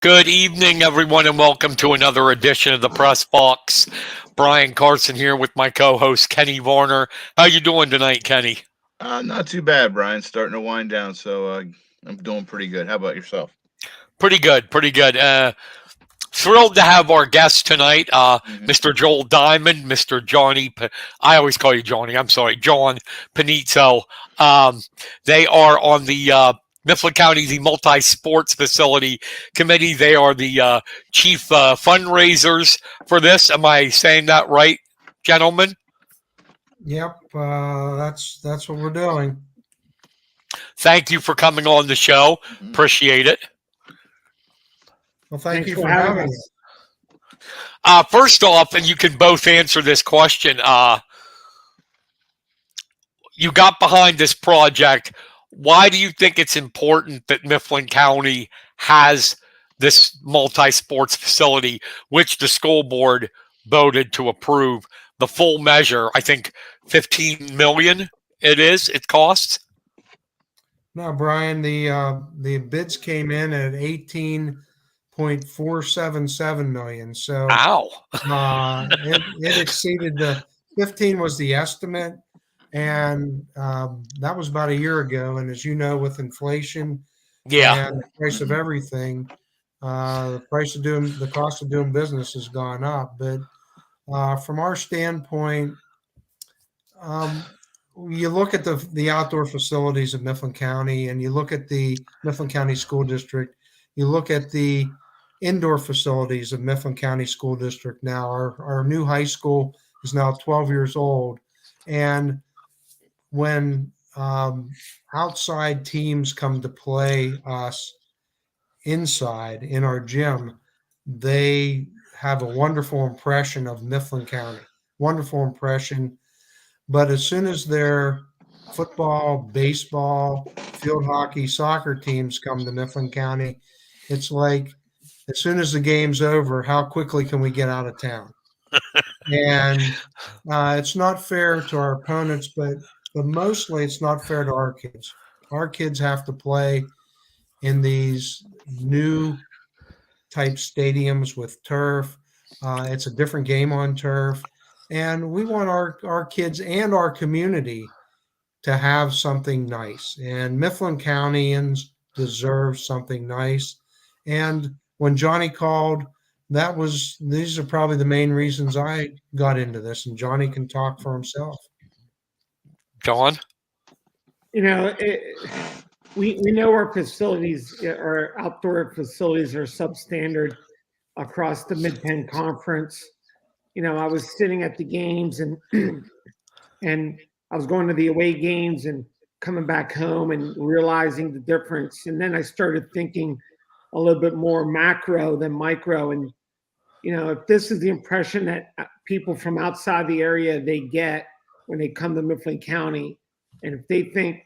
Good evening, everyone, and welcome to another edition of the Press Box. Brian Carson here with my co-host Kenny Varner. How you doing tonight, Kenny? Not too bad, Brian. Starting to wind down, so I'm doing pretty good. How about yourself? Pretty good, pretty good. Thrilled to have our guest tonight, hmm Mr. Joel Diamond, Mr. Johnny. I always call you Johnny. I'm sorry, John Pannizzo. They are on the Mifflin County, the multi-sports facility committee. They are the chief fundraisers for this. Am I saying that right, gentlemen? Yep, that's what we're doing. Thank you for coming on the show. hmm Appreciate it. Well, thank Thanks you for for having having us. us. First off, and you can both answer this question. You got behind this project. Why do you think it's important that Mifflin County has this multi-sports facility, which the school board voted to approve the full measure? I think 15 million. It costs. No, Brian, the bids came in at 18.477 million. So Ow. it exceeded the 15 was the estimate, and that was about a year ago. And as you know, with inflation Yeah. and the price of hmm everything, the cost of doing business has gone up. But from our standpoint, um, you look at the outdoor facilities of Mifflin County, and you look at the Mifflin County School District. You look at the indoor facilities of Mifflin County School District. Now, our new high school is now 12 years old, and when outside teams come to play us inside in our gym, they have a wonderful impression of Mifflin County. Wonderful impression. But as soon as their football, baseball, field hockey, soccer teams come to Mifflin County, it's like as soon as the game's over, how quickly can we get out of town? And it's not fair to our opponents, but mostly it's not fair to our kids. Our kids have to play in these new type stadiums with turf. It's a different game on turf. And we want our kids and our community to have something nice. And Mifflin Countyans deserve something nice. And when Johnny called, these are probably the main reasons I got into this. And Johnny can talk for himself. John? You know, we know our facilities, our outdoor facilities are substandard across the Mid-Penn Conference. You know, I was sitting at the games and and I was going to the away games and coming back home and realizing the difference. And then I started thinking a little bit more macro than micro. And you know, if this is the impression that people from outside the area they get when they come to Mifflin County, and if they think,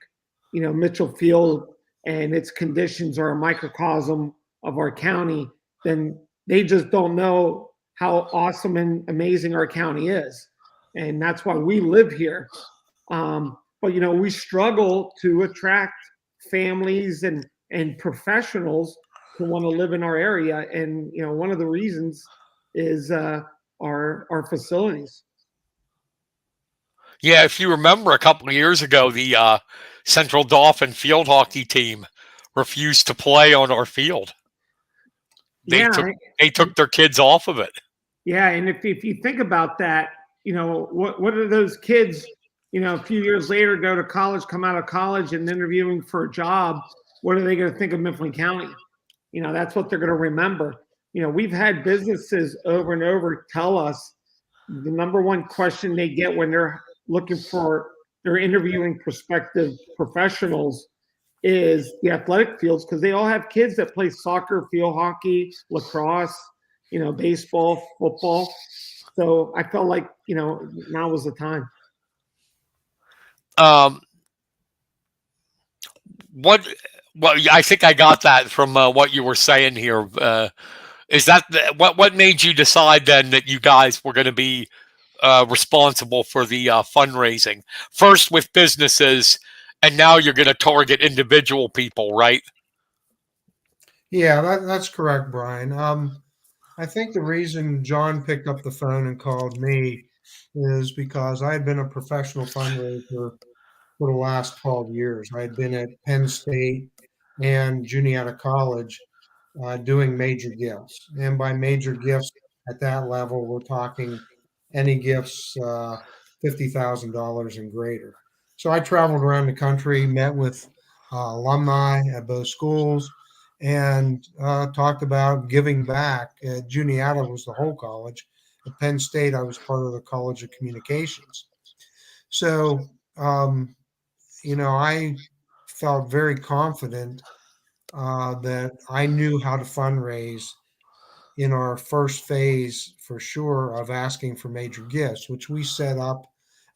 you know, Mitchell Field and its conditions are a microcosm of our county, then they just don't know how awesome and amazing our county is, and that's why we live here. But you know, we struggle to attract families and professionals who want to live in our area, and you know, one of the reasons is our facilities. Yeah, if you remember a couple of years ago, the Central Dauphin field hockey team refused to play on our field. They Yeah, took they took their kids off of it. yeah, and if you think about that, you know, what are those kids? You know, a few years later, go to college, come out of college, and interviewing for a job. What are they going to think of Mifflin County? You know, that's what they're going to remember. You know, we've had businesses over and over tell us the number one question they get when they're interviewing prospective professionals is the athletic fields, because they all have kids that play soccer, field hockey, lacrosse, you know, baseball, football. So I felt like, you know, now was the time. Um, what? Well, I think I got that from what you were saying here. Is that what made you decide then that you guys were going to be responsible for the fundraising first with businesses, and now you're going to target individual people, right? Yeah, that's correct, Brian. I think the reason John picked up the phone and called me is because I had been a professional fundraiser for the last 12 years. I had been at Penn State and Juniata College doing major gifts. And by major gifts at that level, we're talking any gifts $50,000 and greater. So I traveled around the country, met with alumni at both schools, and talked about giving back. Juniata was the whole college. At Penn State, I was part of the College of Communications. So, I felt very confident that I knew how to fundraise in our first phase for sure of asking for major gifts, which we set up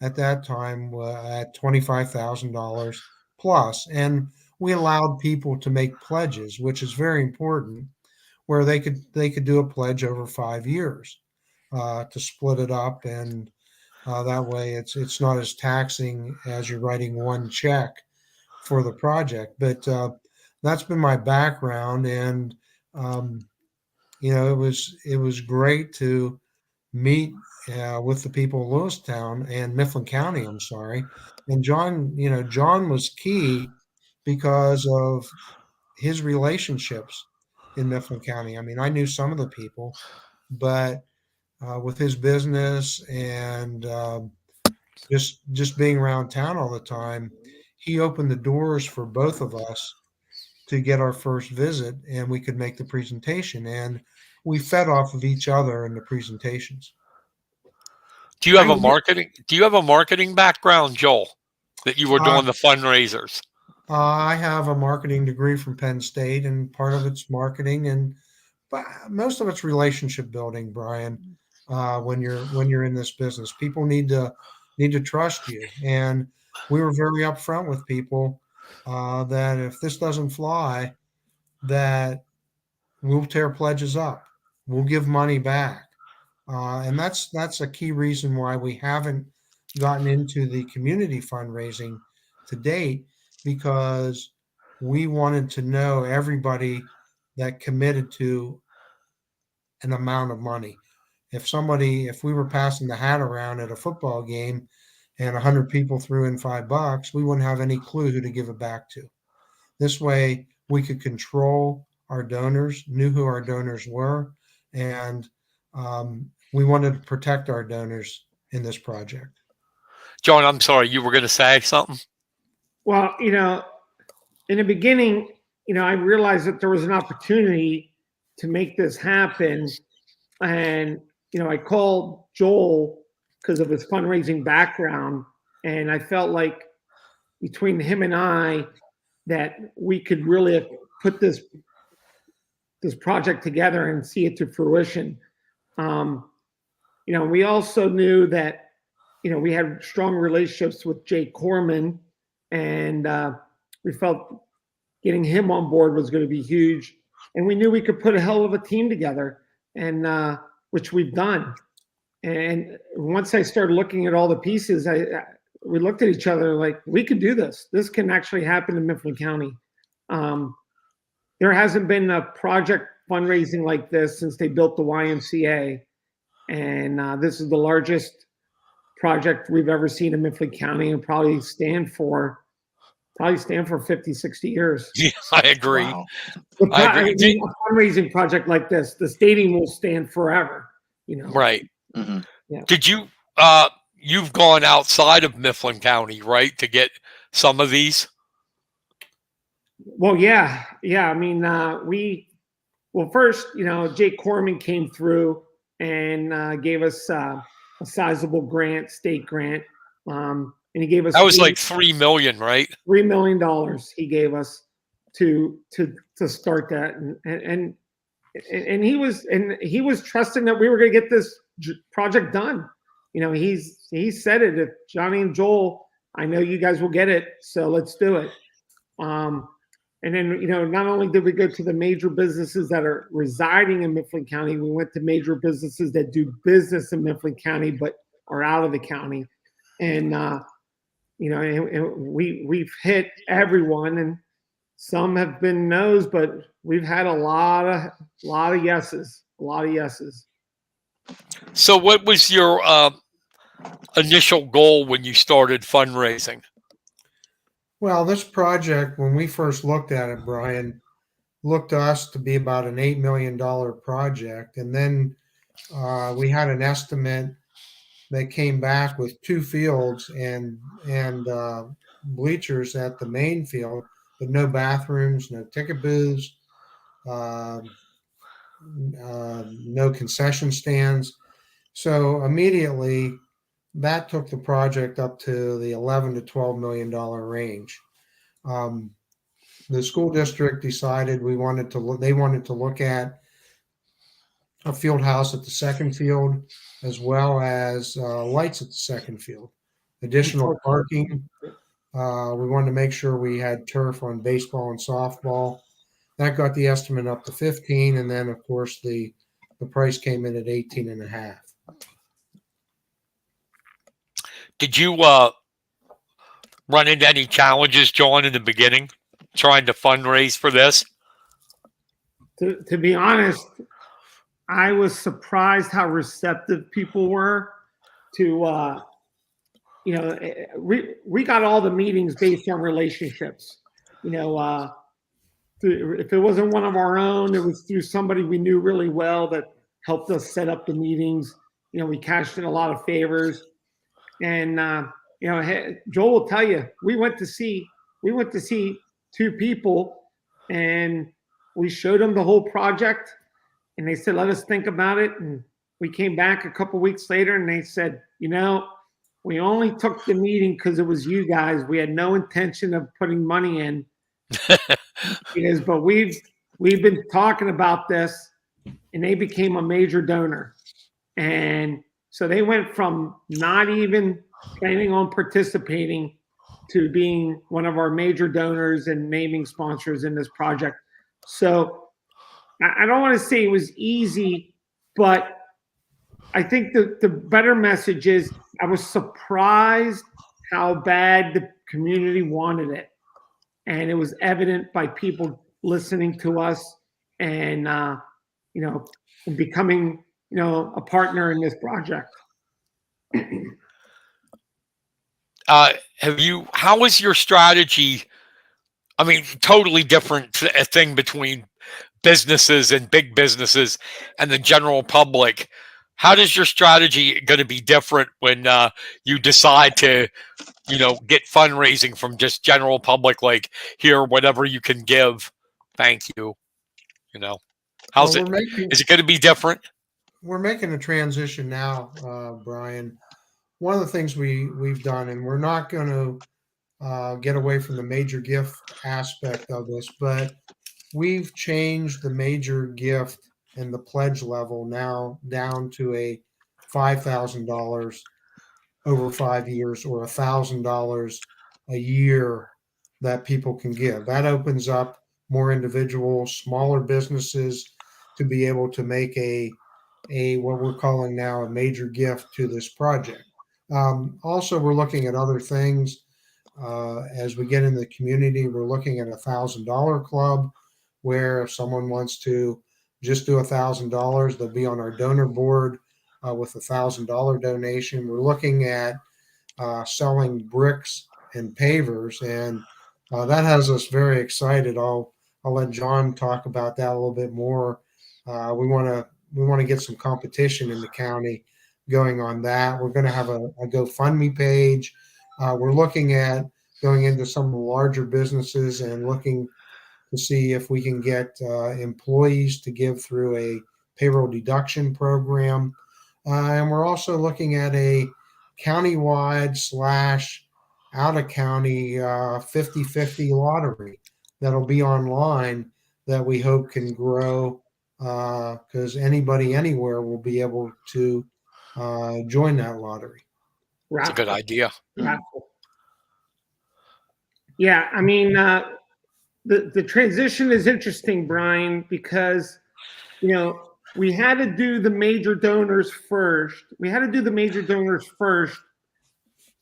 at that time at $25,000 plus. And we allowed people to make pledges, which is very important, where they could do a pledge over 5 years to split it up, and that way it's not as taxing as you're writing one check for the project. But that's been my background, and um, it was great to meet with the people of Lewistown and Mifflin County. I'm sorry, and John was key because of his relationships in Mifflin County. I mean, I knew some of the people, but with his business and just being around town all the time, he opened the doors for both of us to get our first visit, and we could make the presentation, and we fed off of each other in the presentations. Do you have I a marketing? Do you have a marketing background, Joel, that you were uh, doing the fundraisers? I have a marketing degree from Penn State, and part of it's marketing, and but most of it's relationship building, Brian. When you're in this business, people need to trust you, and we were very upfront with people that if this doesn't fly, that we'll tear pledges up, we'll give money back, and that's a key reason why we haven't gotten into the community fundraising to date, because we wanted to know everybody that committed to an amount of money. If we were passing the hat around at a football game and 100 people threw in $5, we wouldn't have any clue who to give it back to. This way, we could control our donors, knew who our donors were, and we wanted to protect our donors in this project. John, I'm sorry, you were going to say something? Well, in the beginning, I realized that there was an opportunity to make this happen. And, I called Joel because of his fundraising background. And I felt like between him and I that we could really put this project together and see it to fruition. We also knew that, we had strong relationships with Jay Corman, and we felt getting him on board was going to be huge. And we knew we could put a hell of a team together, and which we've done. And once I started looking at all the pieces, we looked at each other like, we could do this. This can actually happen in Mifflin County. There hasn't been a project fundraising like this since they built the YMCA. And this is the largest project we've ever seen in Mifflin County, and probably stand for 50, 60 years. Yeah, I agree. Wow. I agree. A fundraising project like this, the stadium will stand forever. Right. Mm-hmm. Yeah. Did you? You've gone outside of Mifflin County, right, to get some of these? Well, yeah. I mean, first, Jake Corman came through and gave us a sizable grant, state grant. And he gave us That was like $3 million, right? $3 million he gave us to start that, and he was trusting that we were going to get this project done. He said it. If Johnny and Joel, I know you guys will get it, so let's do it. And then, not only did we go to the major businesses that are residing in Mifflin County, we went to major businesses that do business in Mifflin County but are out of the county, and we've hit everyone, and Some have been no's, but we've had a lot of yeses, a lot of yeses. So, what was your initial goal when you started fundraising? Well, this project, when we first looked at it, Brian, looked to us to be about an $8 million project. And then we had an estimate that came back with 2 fields and bleachers at the main field, but no bathrooms, no ticket booths, uh, no concession stands. So immediately that took the project up to the 11 to $12 million range. The school district decided they wanted to look at a field house at the second field, as well as lights at the second field, additional parking. We wanted to make sure we had turf on baseball and softball. That got the estimate up to 15, and then of course the price came in at 18 and a half. Did you run into any challenges, John, in the beginning, trying to fundraise for this? To be honest, I was surprised how receptive people were to, we got all the meetings based on relationships. If it wasn't one of our own, it was through somebody we knew really well that helped us set up the meetings. We cashed in a lot of favors. And, Joel will tell you, we went to see 2 people and we showed them the whole project and they said, let us think about it. And we came back a couple weeks later and they said, we only took the meeting because it was you guys. We had no intention of putting money in. But we've been talking about this, and they became a major donor. And so they went from not even planning on participating to being one of our major donors and naming sponsors in this project. So I don't want to say it was easy, but I think the better message is I was surprised how bad the community wanted it. And it was evident by people listening to us and, becoming, a partner in this project. How is your strategy? I mean, totally different thing between businesses and big businesses and the general public. How does your strategy going to be different when you decide to, get fundraising from just general public, like here, whatever you can give, thank you. How's it? Is it going to be different? We're making a transition now, Brian. One of the things we've done, and we're not going to get away from the major gift aspect of this, but we've changed the major gift and the pledge level now down to a $5,000 over 5 years or $1,000 a year that people can give. That opens up more individuals, smaller businesses to be able to make a what we're calling now a major gift to this project. Also, we're looking at other things. As we get in the community, we're looking at $1,000 club, where if someone wants to just do $1,000, they'll be on our donor board with $1,000 donation. We're looking at selling bricks and pavers, and that has us very excited. I'll let John talk about that a little bit more. We want to get some competition in the county going on that. We're going to have a GoFundMe page. We're looking at going into some of the larger businesses and looking to see if we can get employees to give through a payroll deduction program. And we're also looking at a countywide / out of county 50-50 lottery that'll be online that we hope can grow because anybody anywhere will be able to join that lottery. That's a good idea. Yeah, I mean, the transition is interesting, Brian, because, we had to do the major donors first.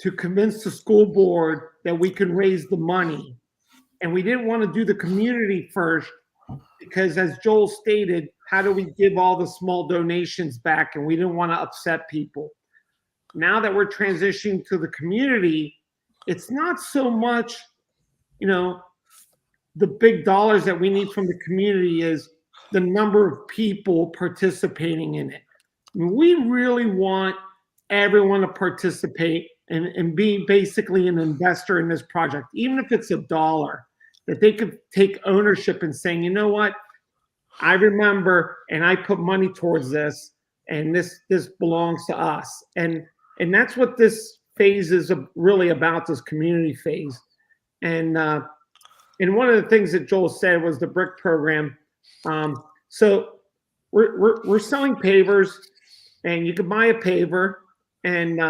To convince the school board that we could raise the money. And we didn't want to do the community first because, as Joel stated, how do we give all the small donations back? And we didn't want to upset people. Now that we're transitioning to the community, it's not so much, the big dollars that we need from the community is the number of people participating in it. I mean, we really want everyone to participate and be basically an investor in this project, even if it's $1, that they could take ownership and saying, you know what, I remember and I put money towards this, and this belongs to us. And that's what this phase is really about, this community phase. And one of the things that Joel said was the brick program. So we're selling pavers, and you can buy a paver. And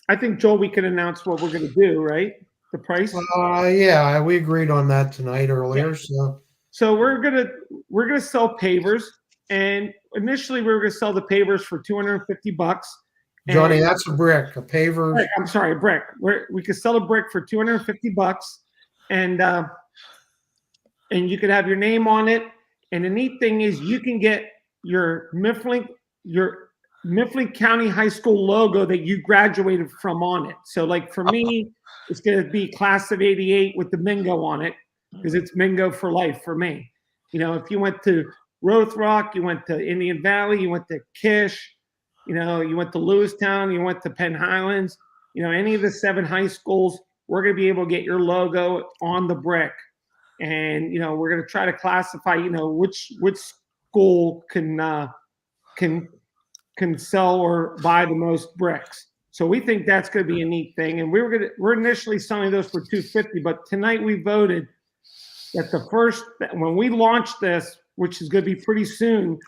I think, Joel, we can announce what we're going to do, right? The price. Yeah, we agreed on that tonight earlier. So we're gonna sell pavers, and initially we were gonna sell the pavers for $250. Johnny, that's a brick. A paver. I'm sorry, a brick. We could sell a brick for $250, and you could have your name on it. And the neat thing is, you can get your Mifflin County High School logo that you graduated from on it. So, like for me, it's going to be class of '88 with the Mingo on it, because it's Mingo for life for me. If you went to Rothrock, you went to Indian Valley, you went to Kish, you went to Lewistown, you went to Penn Highlands, any of the 7 high schools, we're going to be able to get your logo on the brick. And, we're going to try to classify, which school can sell or buy the most bricks. So we think that's going to be a neat thing. And we're initially selling those for $250, but tonight we voted that when we launch this, which is going to be pretty soon,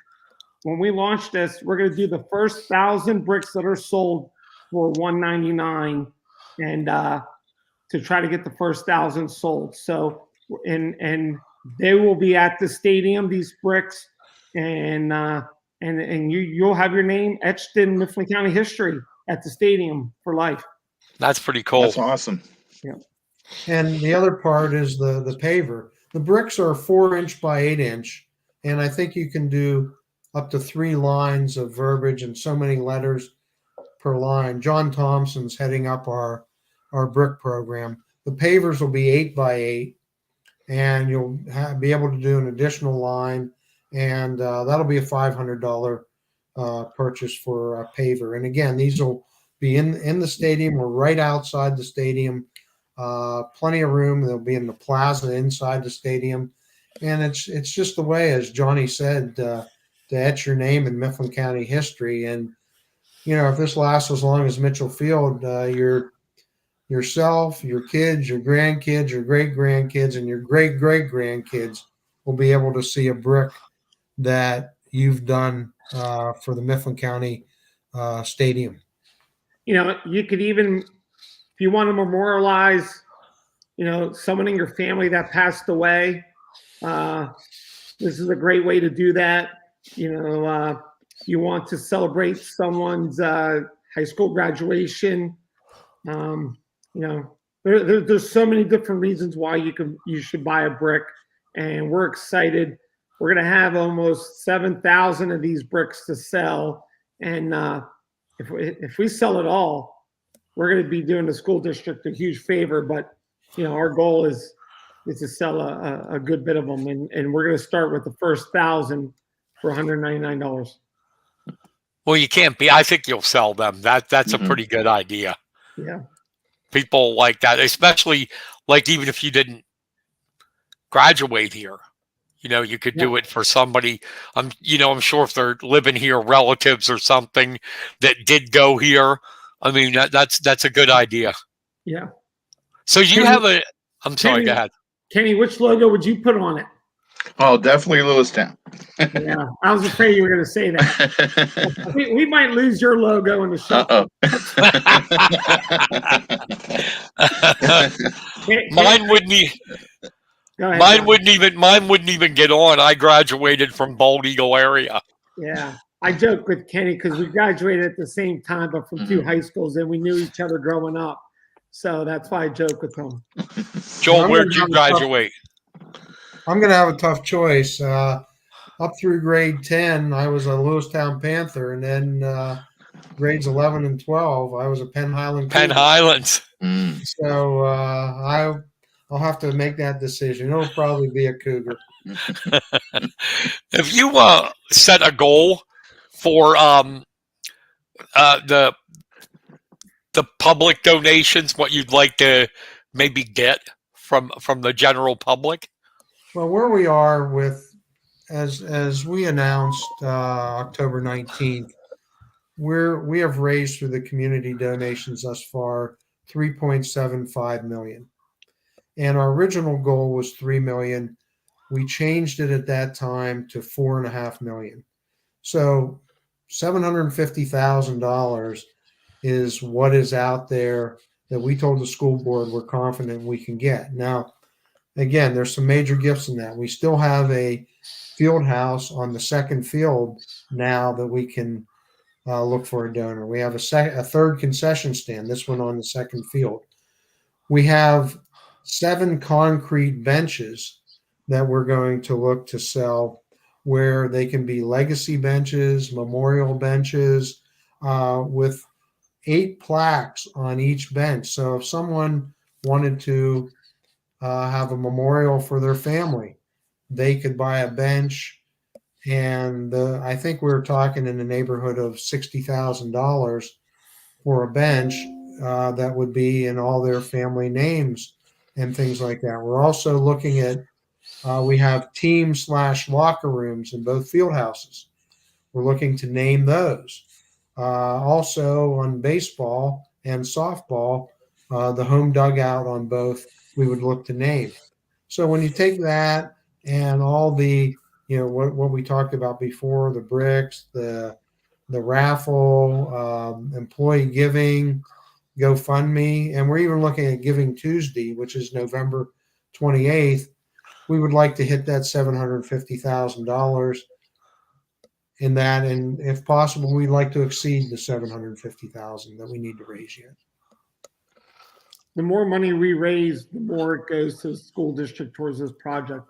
when we launch this, we're going to do the first 1,000 bricks that are sold for $199, and to try to get the first 1,000 sold. So, and they will be at the stadium, these bricks, and you'll have your name etched in Mifflin County history at the stadium for life. That's pretty cool. That's awesome. Yeah. And the other part is the paver. The bricks are 4-inch by 8-inch, and I think you can do up to 3 lines of verbiage and so many letters per line. John Thompson's heading up our brick program. The pavers will be 8 by 8, and you'll be able to do an additional line, and that'll be a $500 purchase for a paver. And again, these will be in the stadium or right outside the stadium. Plenty of room. They'll be in the plaza inside the stadium, and it's just the way, as Johnny said, to etch your name in Mifflin County history. And if this lasts as long as Mitchell Field, yourself, your kids, your grandkids, your great grandkids, and your great great grandkids will be able to see a brick that you've done for the Mifflin County Stadium. You could even, if you want to memorialize, someone in your family that passed away, this is a great way to do that. You want to celebrate someone's high school graduation. There's so many different reasons why you should buy a brick, and we're excited. We're going to have almost 7,000 of these bricks to sell, and if we sell it all, we're going to be doing the school district a huge favor. But our goal is to sell a good bit of them, and we're going to start with the first 1,000 for $199. Well, you can't be. I think you'll sell them. That's a pretty good idea. Yeah. People like that, especially like even if you didn't graduate here, you could do it for somebody. I'm sure if they're living here, relatives or something that did go here. I mean, that's a good idea. Yeah. So you have a. I'm sorry. Go ahead, Kenny. Which logo would you put on it? Oh, definitely Lewistown. Yeah, I was afraid you were going to say that. we might lose your logo in the show. Mine wouldn't even get on. I graduated from Bald Eagle area. Yeah, I joke with Kenny because we graduated at the same time, but from 2 high schools, and we knew each other growing up. So that's why I joke with them. Joel, I'm where'd gonna you have a tough- graduate? I'm going to have a tough choice. Up through grade 10, I was a Lewistown Panther, and then grades 11 and 12, I was a Penn Highland Penn Cougar. Highlands. Mm. So I'll have to make that decision. It'll probably be a Cougar. If you set a goal for the public donations, what you'd like to maybe get from the general public? Well, where we are with, as we announced October 19th, we have raised through the community donations thus far 3.75 million. And our original goal was 3 million. We changed it at that time to 4.5 million. So $750,000 is what is out there that we told the school board we're confident we can get. Now, again, there's some major gifts in that. We still have a field house on the second field now that we can look for a donor. We have a third concession stand, this one on the second field. We have 7 concrete benches that we're going to look to sell, where they can be legacy benches, memorial benches, with 8 plaques on each bench. So if someone wanted to have a memorial for their family, they could buy a bench. And I think we were talking in the neighborhood of $60,000 for a bench that would be in all their family names and things like that. We're also looking at, we have team/locker rooms in both field houses. We're looking to name those. Also on baseball and softball, the home dugout on both, we would look to name. So when you take that and all the, what we talked about before, the bricks, the raffle, employee giving, GoFundMe, and we're even looking at Giving Tuesday, which is November 28th. We would like to hit that $750,000 in that, and if possible, we'd like to exceed the $750,000 that we need to raise yet. The more money we raise, the more it goes to the school district towards this project.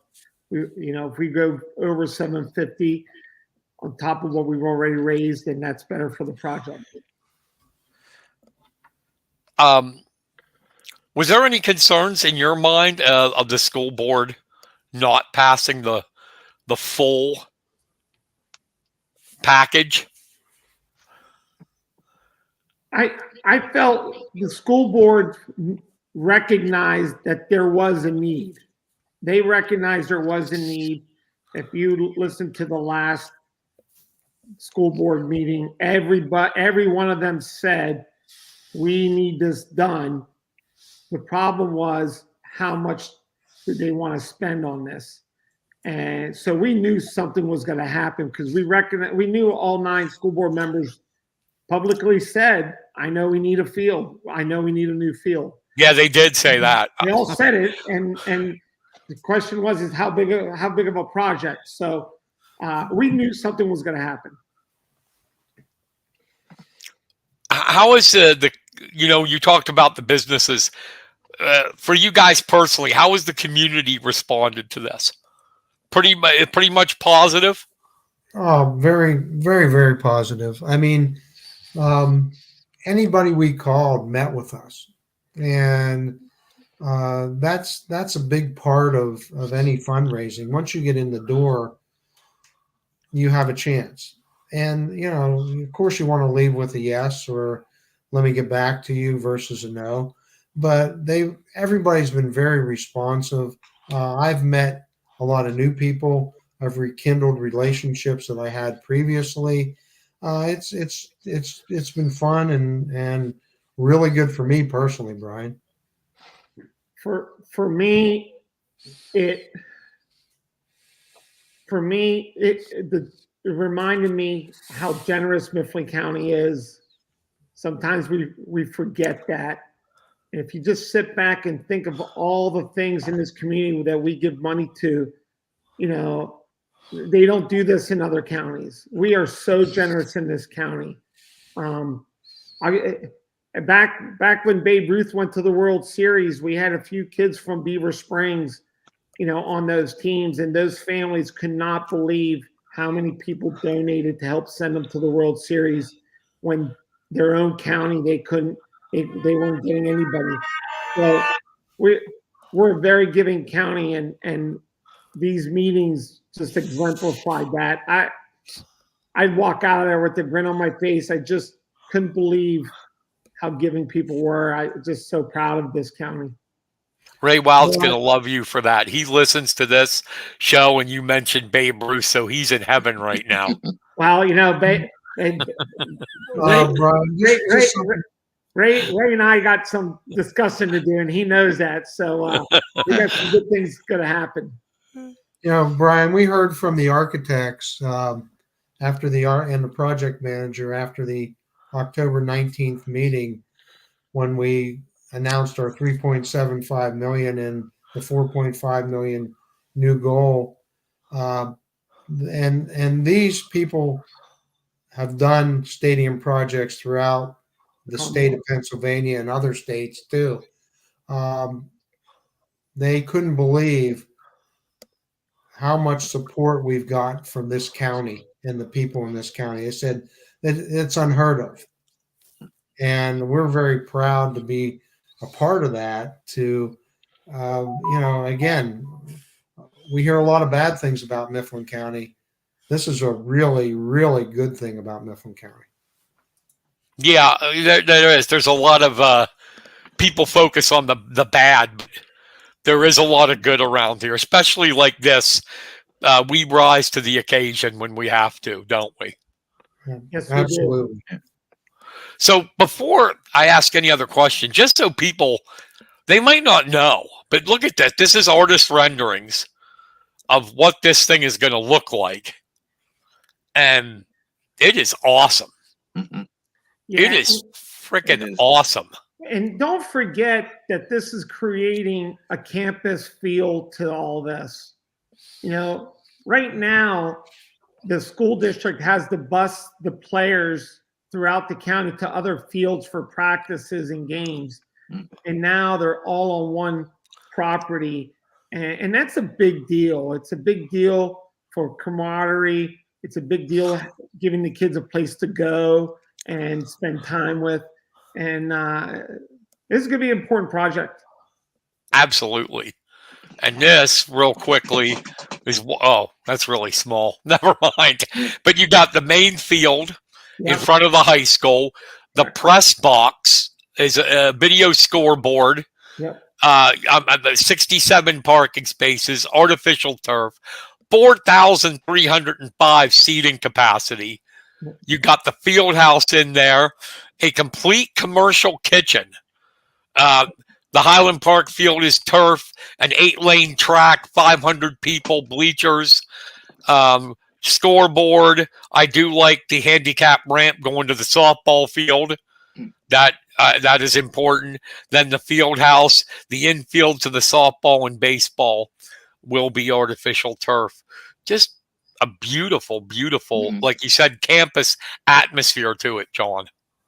If we go over 750 on top of what we've already raised, then that's better for the project. Was there any concerns in your mind of the school board not passing the full package? I felt the school board recognized that there was a need. They recognized there was a need. If you listen to the last school board meeting, every one of them said, we need this done. The problem was, how much did they want to spend on this? And so we knew something was going to happen, because we knew all 9 school board members publicly said, I know we need a field. I know we need a new field. Yeah, they did say that. They all said it, and the question was, is how big of a project? So we knew something was going to happen. How is you talked about the businesses. For you guys personally, how has the community responded to this? Pretty much positive? Oh, very, very, very positive. I mean, anybody we called met with us, and that's a big part of any fundraising. Once you get in the door, you have a chance. And of course, you want to leave with a yes or let me get back to you versus a no. But everybody's been very responsive. I've met a lot of new people. I've rekindled relationships that I had previously. It's been fun and really good for me personally, Brian. For me, it reminded me how generous Mifflin County is. Sometimes we forget that. And if you just sit back and think of all the things in this community that we give money to, they don't do this in other counties. We are so generous in this county. back when Babe Ruth went to the World Series, we had a few kids from Beaver Springs, on those teams, and those families could not believe how many people donated to help send them to the World Series when their own county they weren't getting anybody. So we're a very giving county, and these meetings just exemplified that. I'd walk out of there with a grin on my face. I just couldn't believe how giving people were. I'm just so proud of this county. Ray Wild's going to love you for that. He listens to this show, and you mentioned Babe Ruth, so he's in heaven right now. Well, Ray and I got some discussion to do, and he knows that. So we got some good things going to happen. Brian, we heard from the architects after and the project manager after the October 19th meeting when we announced our 3.75 million and the 4.5 million new goal. And these people have done stadium projects throughout the state of Pennsylvania and other states too. They couldn't believe how much support we've got from this county and the people in this county. They said that it's unheard of. And we're very proud to be a part of that to, again, we hear a lot of bad things about Mifflin County. This is a really, really good thing about Mifflin County. Yeah, there is. There's a lot of people focus on the bad. There is a lot of good around here, especially like this. We rise to the occasion when we have to, don't we? Yes, absolutely. We do. So before I ask any other question, just so people, they might not know, but look at that. This is artist renderings of what this thing is going to look like. And it is awesome. Mm-hmm. Yeah, it is freaking awesome. And don't forget that this is creating a campus feel to all this. Right now, the school district has to bus the players throughout the county to other fields for practices and games. And now they're all on one property. And that's a big deal. It's a big deal for camaraderie. It's a big deal giving the kids a place to go and spend time with. And this is going to be an important project. Absolutely. And this, real quickly, is, that's really small. Never mind. But you got the main field in front of the high school. The press box is a video scoreboard. 67 parking spaces, artificial turf, 4,305 seating capacity. You got the field house in there, a complete commercial kitchen. The Highland Park field is turf, an 8-lane track, 500 people, bleachers, scoreboard. I do like the handicap ramp going to the softball field. That is important. Then the field house, the infield to the softball and baseball will be artificial turf. Just a beautiful, beautiful, like you said, campus atmosphere to it, John.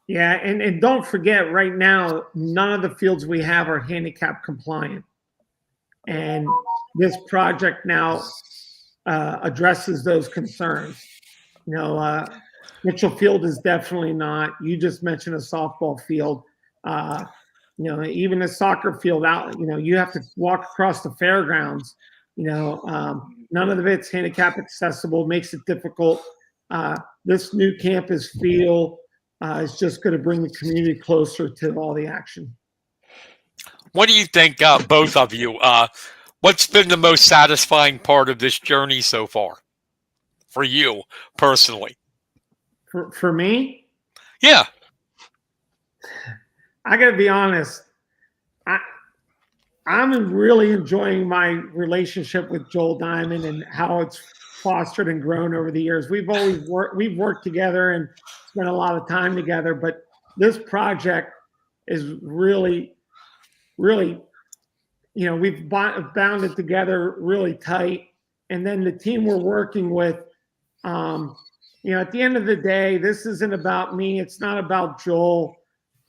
Yeah, and don't forget, right now, none of the fields we have are handicap compliant. And this project now addresses those concerns. Mitchell Field is definitely not. You just mentioned a softball field. Even a soccer field out, you have to walk across the fairgrounds. None of it's handicap accessible, makes it difficult. This new campus feel is just going to bring the community closer to all the action. What do you think, both of you? What's been the most satisfying part of this journey so far for you personally? For me? Yeah. I got to be honest. I'm really enjoying my relationship with Joel Diamond and how it's fostered and grown over the years. We've worked together and spent a lot of time together, but this project is really, really, we've bound it together really tight. And then the team we're working with, at the end of the day, this isn't about me. It's not about Joel.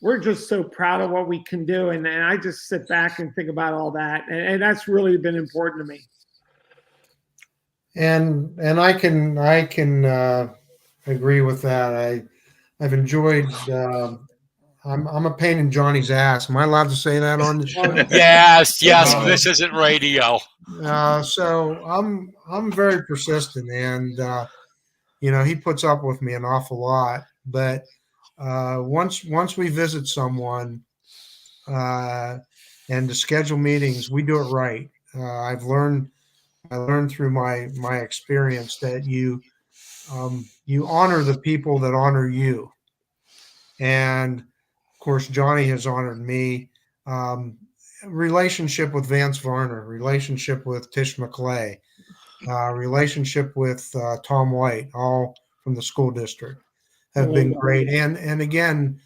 we're just so proud of what we can do. And I just sit back and think about all that. And that's really been important to me. And I can agree with that. I've enjoyed. I'm a pain in Johnny's ass. Am I allowed to say that on the show? Yes, No. this isn't radio. So I'm very persistent, and he puts up with me an awful lot. But once we visit someone and to schedule meetings, we do it right. I learned through my experience that you honor the people that honor you, and of course Johnny has honored me. Relationship with Vance Varner, relationship with Tish McClay, relationship with Tom White, all from the school district, have been great. And again,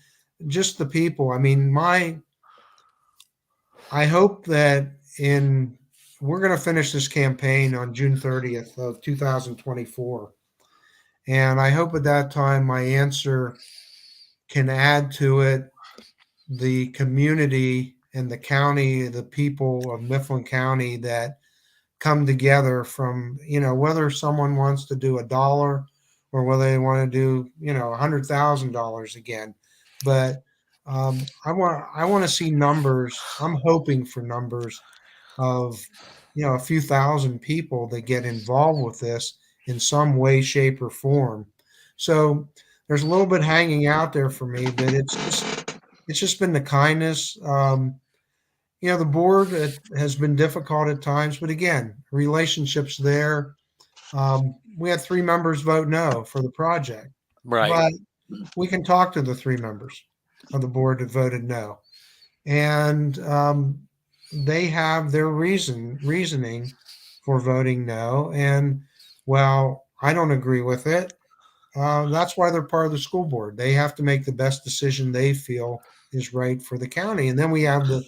just the people. I mean, I hope that we're going to finish this campaign on June 30th of 2024. And I hope at that time my answer can add to it the community and the county, the people of Mifflin County that come together from, whether someone wants to do $1 or whether they want to do, $100,000 again. But I want to see numbers. I'm hoping for numbers of, a few thousand people that get involved with this in some way, shape, or form. So there's a little bit hanging out there for me, but it's just been the kindness. The board has been difficult at times, but again, relationships there. We had 3 members vote no for the project, Right. but we can talk to the 3 members of the board that voted no, and they have their reasoning for voting no. And while I don't agree with it, that's why they're part of the school board. They have to make the best decision they feel is right for the county. And then we have the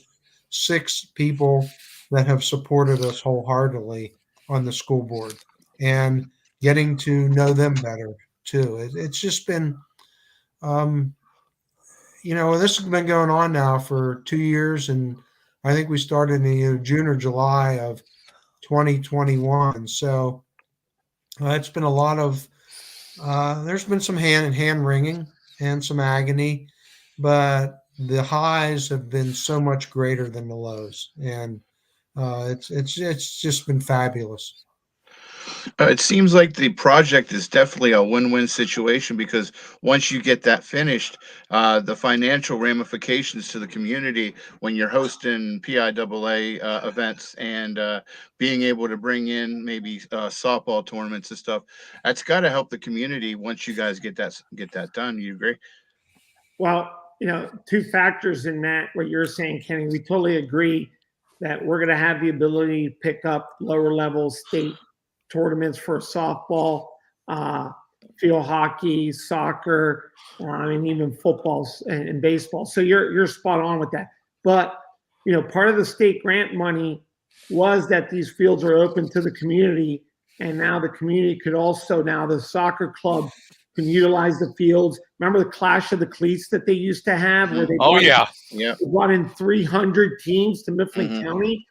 6 people that have supported us wholeheartedly on the school board, and getting to know them better too. It's just been, this has been going on now for 2 years, and I think we started in either June or July of 2021. So it's been a lot of, there's been some hand wringing and some agony, but the highs have been so much greater than the lows, and it's just been fabulous. It seems like the project is definitely a win-win situation, because once you get that finished, the financial ramifications to the community when you're hosting PIAA events and being able to bring in maybe softball tournaments and stuff, that's got to help the community once you guys get that done. You agree? Well, 2 factors in that, what you're saying, Kenny, we totally agree that we're going to have the ability to pick up lower level state tournaments for softball, field hockey, soccer, and even football and baseball. So you're spot on with that. But, part of the state grant money was that these fields are open to the community. And now the community could also, now the soccer club can utilize the fields. Remember the Clash of the Cleats that they used to have, where they brought in 300 teams to Mifflin County?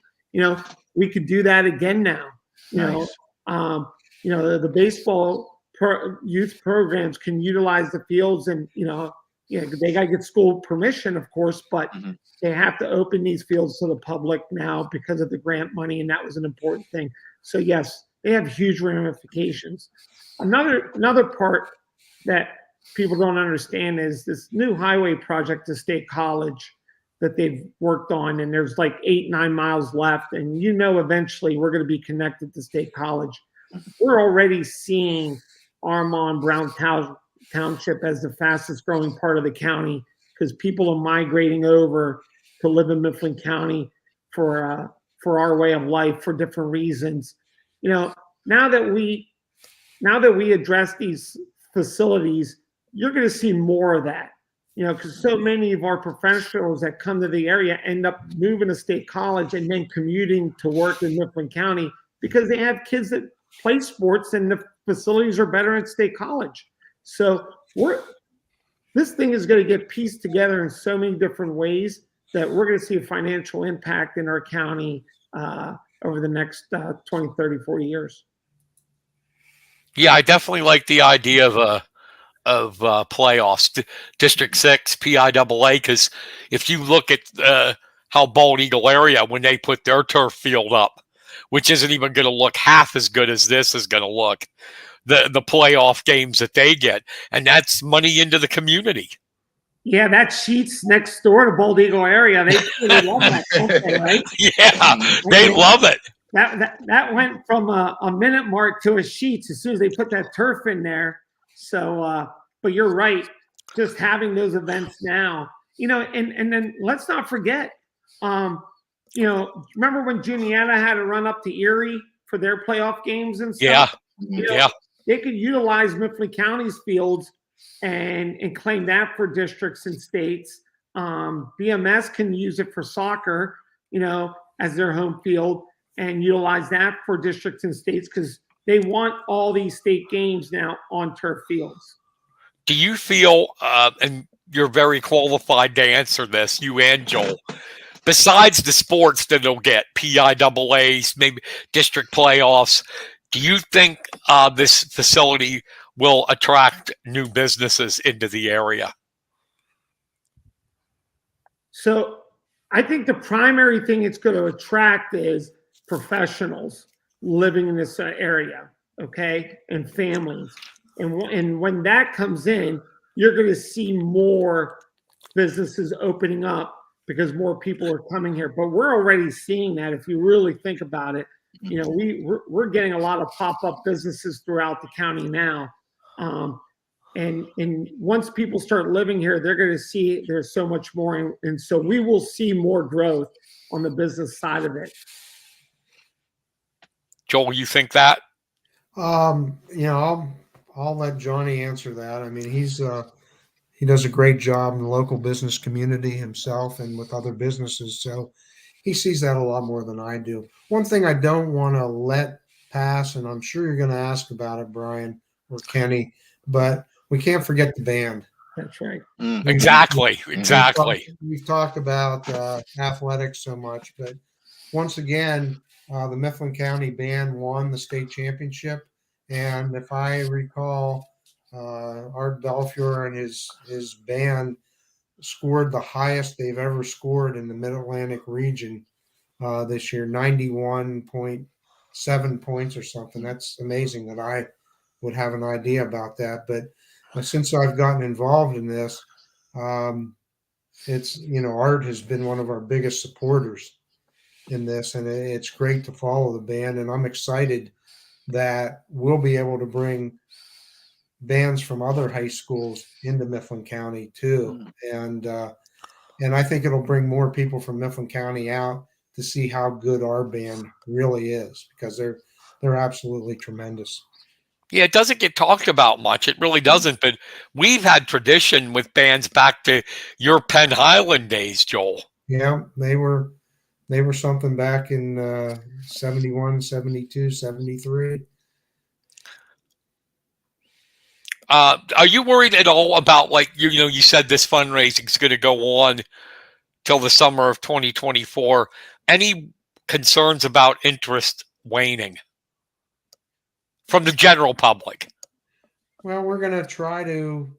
We could do that again now. Nice. The baseball youth programs can utilize the fields, and they got to get school permission, of course, but they have to open these fields to the public now because of the grant money, and that was an important thing. So yes, they have huge ramifications. Another part that people don't understand is this new highway project to State College that they've worked on, and there's like 8-9 miles left, and eventually we're going to be connected to State College. We're already seeing Armand Brown Township as the fastest growing part of the county, because people are migrating over to live in Mifflin County for our way of life for different reasons. Now that we address these facilities, you're going to see more of that. Because so many of our professionals that come to the area end up moving to State College and then commuting to work in Mifflin County because they have kids that play sports and the facilities are better at State College. So this thing is going to get pieced together in so many different ways that we're going to see a financial impact in our county over the next 20, 30, 40 years. Yeah, I definitely like the idea of playoffs, District 6, PIAA, because if you look at how Bald Eagle area, when they put their turf field up, which isn't even going to look half as good as this is going to look, the playoff games that they get, and that's money into the community. Yeah, that Sheets next door to Bald Eagle area, they really love that, don't they, right? Yeah, they love it. That went from a minute mark to a Sheets as soon as they put that turf in there. So, but you're right. Just having those events now, and then let's not forget, remember when Juniata had to run up to Erie for their playoff games and stuff? Yeah. They could utilize Mifflin County's fields and claim that for districts and states. BMS can use it for soccer, as their home field, and utilize that for districts and states because they want all these state games now on turf fields. Do you feel, and you're very qualified to answer this, you and Joel, besides the sports that they'll get, PIAAs, maybe district playoffs, do you think this facility will attract new businesses into the area? So I think the primary thing it's going to attract is professionals living in this area, okay, and families. And when that comes in, you're going to see more businesses opening up because more people are coming here. But we're already seeing that if you really think about it. We're getting a lot of pop-up businesses throughout the county now. And once people start living here, they're going to see there's so much more. And so we will see more growth on the business side of it. Joel, you think that? I'll let Johnny answer that. I mean, he does a great job in the local business community himself and with other businesses. So he sees that a lot more than I do. One thing I don't want to let pass, and I'm sure you're going to ask about it, Brian or Kenny, but we can't forget the band. That's right. Exactly. We've talked about athletics so much, but once again, the Mifflin County band won the state championship. And if I recall, Art Belfiore and his band scored the highest they've ever scored in the Mid-Atlantic region this year, 91.7 points or something. That's amazing that I would have an idea about that. But since I've gotten involved in this, it's, Art has been one of our biggest supporters in this, and it's great to follow the band. And I'm excited that we'll be able to bring bands from other high schools into Mifflin County too. And I think it'll bring more people from Mifflin County out to see how good our band really is, because they're absolutely tremendous. Yeah, it doesn't get talked about much. It really doesn't. But we've had tradition with bands back to your Penn Highland days, Joel. Yeah, they were something back in 71, 72, 73. Are you worried at all about, like, you said this fundraising is going to go on till the summer of 2024? Any concerns about interest waning from the general public? Well, we're going to try to,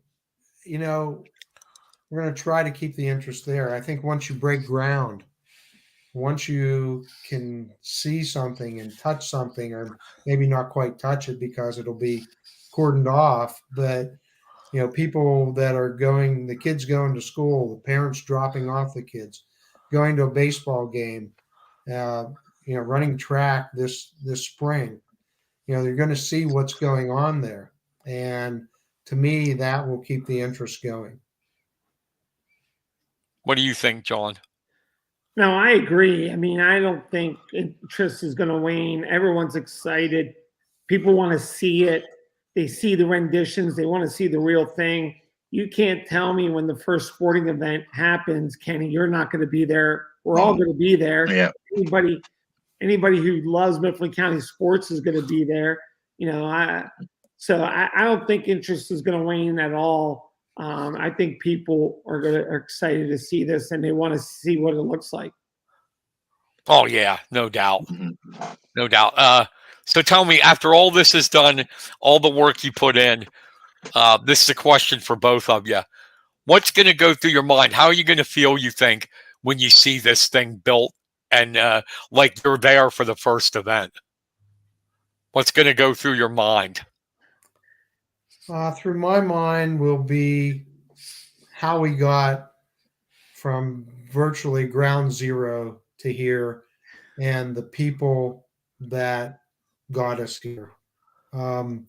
keep the interest there. I think once you break ground, once you can see something and touch something, or maybe not quite touch it because it'll be cordoned off, but people that are the kids going to school, the parents dropping off the kids, going to a baseball game, running track this spring, they're going to see what's going on there. And to me, that will keep the interest going. What do you think, John? No, I agree. I mean, I don't think interest is going to wane. Everyone's excited. People want to see it. They see the renditions. They want to see the real thing. You can't tell me when the first sporting event happens, Kenny, you're not going to be there. We're all going to be there. Yeah. Anybody who loves Mifflin County sports is going to be there. So I don't think interest is going to wane at all I think people are excited to see this, and they want to see what it looks like. Oh yeah, no doubt, Mhm. no doubt. So tell me, after all this is done, all the work you put in, this is a question for both of you. What's going to go through your mind? How are you going to feel, you think, when you see this thing built and like you're there for the first event? What's going to go through your mind? Through my mind will be how we got from virtually ground zero to here and the people that got us here. Um,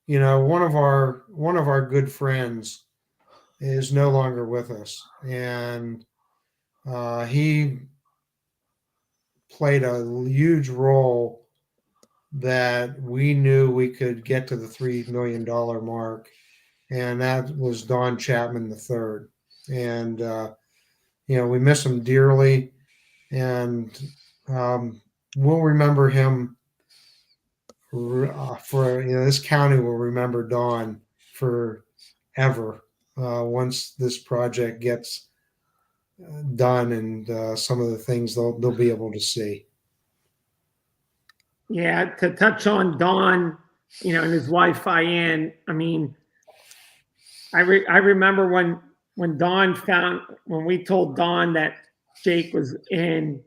one of our good friends is no longer with us, and he played a huge role that we knew we could get to the $3 million mark, and that was Don Chapman III. And we miss him dearly, and we'll remember him for this county will remember Don forever once this project gets done and some of the things they'll be able to see. Yeah, to touch on Don, and his wife Diane. I mean, I remember when when we told Don that Jake was in,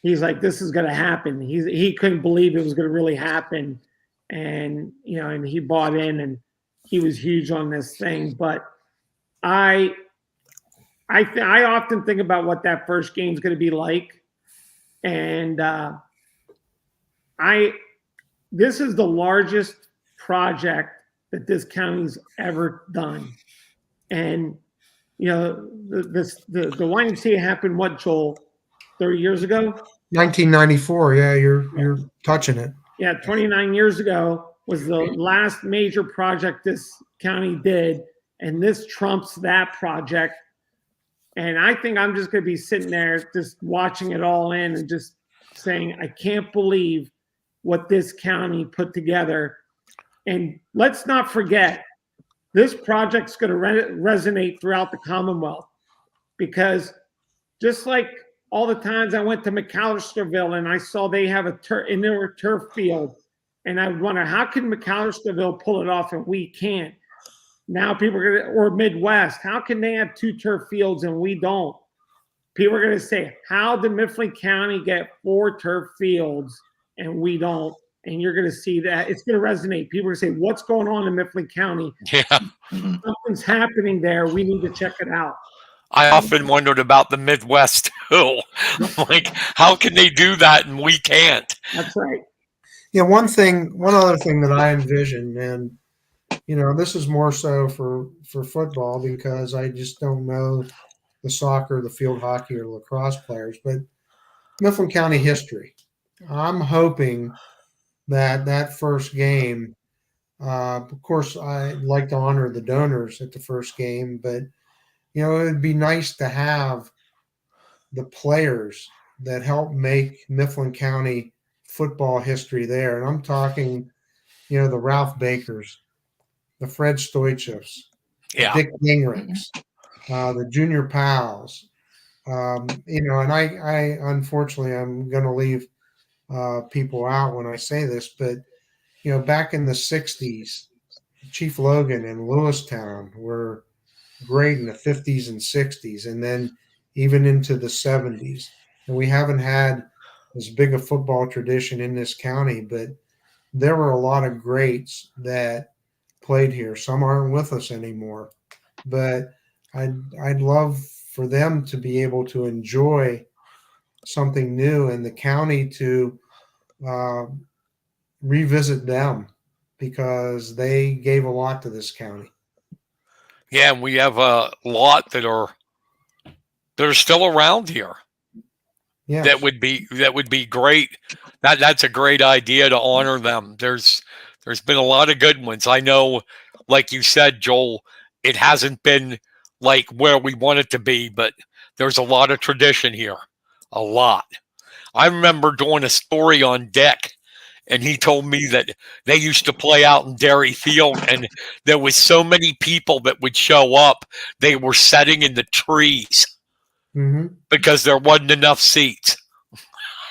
he's like, "This is going to happen." He couldn't believe it was going to really happen, and and he bought in, and he was huge on this thing. But I often think about what that first game is going to be like, and this is the largest project that this county's ever done, and the YMCA happened what, Joel, 30 years ago? 1994. Yeah, you're touching it. Yeah, 29 years ago was the last major project this county did, and this trumps that project. And I think I'm just going to be sitting there just watching it all in and just saying, I can't believe what this county put together. And let's not forget, this project's going to resonate throughout the Commonwealth, because just like all the times I went to McAllisterville and I saw they have a turf field, and I wonder, how can McAllisterville pull it off and we can't? Now people are going to, or Midwest, how can they have 2 turf fields and we don't? People are going to say, how did Mifflin County get 4 turf fields and we don't? And you're going to see that it's going to resonate. People are going to say, what's going on in Mifflin County? Yeah. Something's happening there. We need to check it out. I often wondered about the Midwest too. Like, how can they do that and we can't? That's right. Yeah, one other thing that I envision, and this is more so for football because I just don't know the soccer, the field hockey, or lacrosse players, but Mifflin County history. I'm hoping that first game, of course, I'd like to honor the donors at the first game, but it would be nice to have the players that help make Mifflin County football history there. And I'm talking, the Ralph Bakers, the Fred Stoichevs, Yeah. Dick Gingricks, the Junior Pals. And I unfortunately, I'm going to leave people out when I say this, but, back in the 60s, Chief Logan and Lewistown were great in the 50s and 60s, and then even into the 70s. And we haven't had as big a football tradition in this county, but there were a lot of greats that played here. Some aren't with us anymore, but I'd love for them to be able to enjoy something new and the county to revisit them because they gave a lot to this county. Yeah, and we have a lot that are still around here. Yes. That would be great. That's a great idea to honor them. There's been a lot of good ones. I know, like you said, Joel, it hasn't been like where we want it to be, but there's a lot of tradition here. A lot. I remember doing a story on deck and he told me that they used to play out in Dairy Field, and there was so many people that would show up, they were sitting in the trees Hmm. because there wasn't enough seats.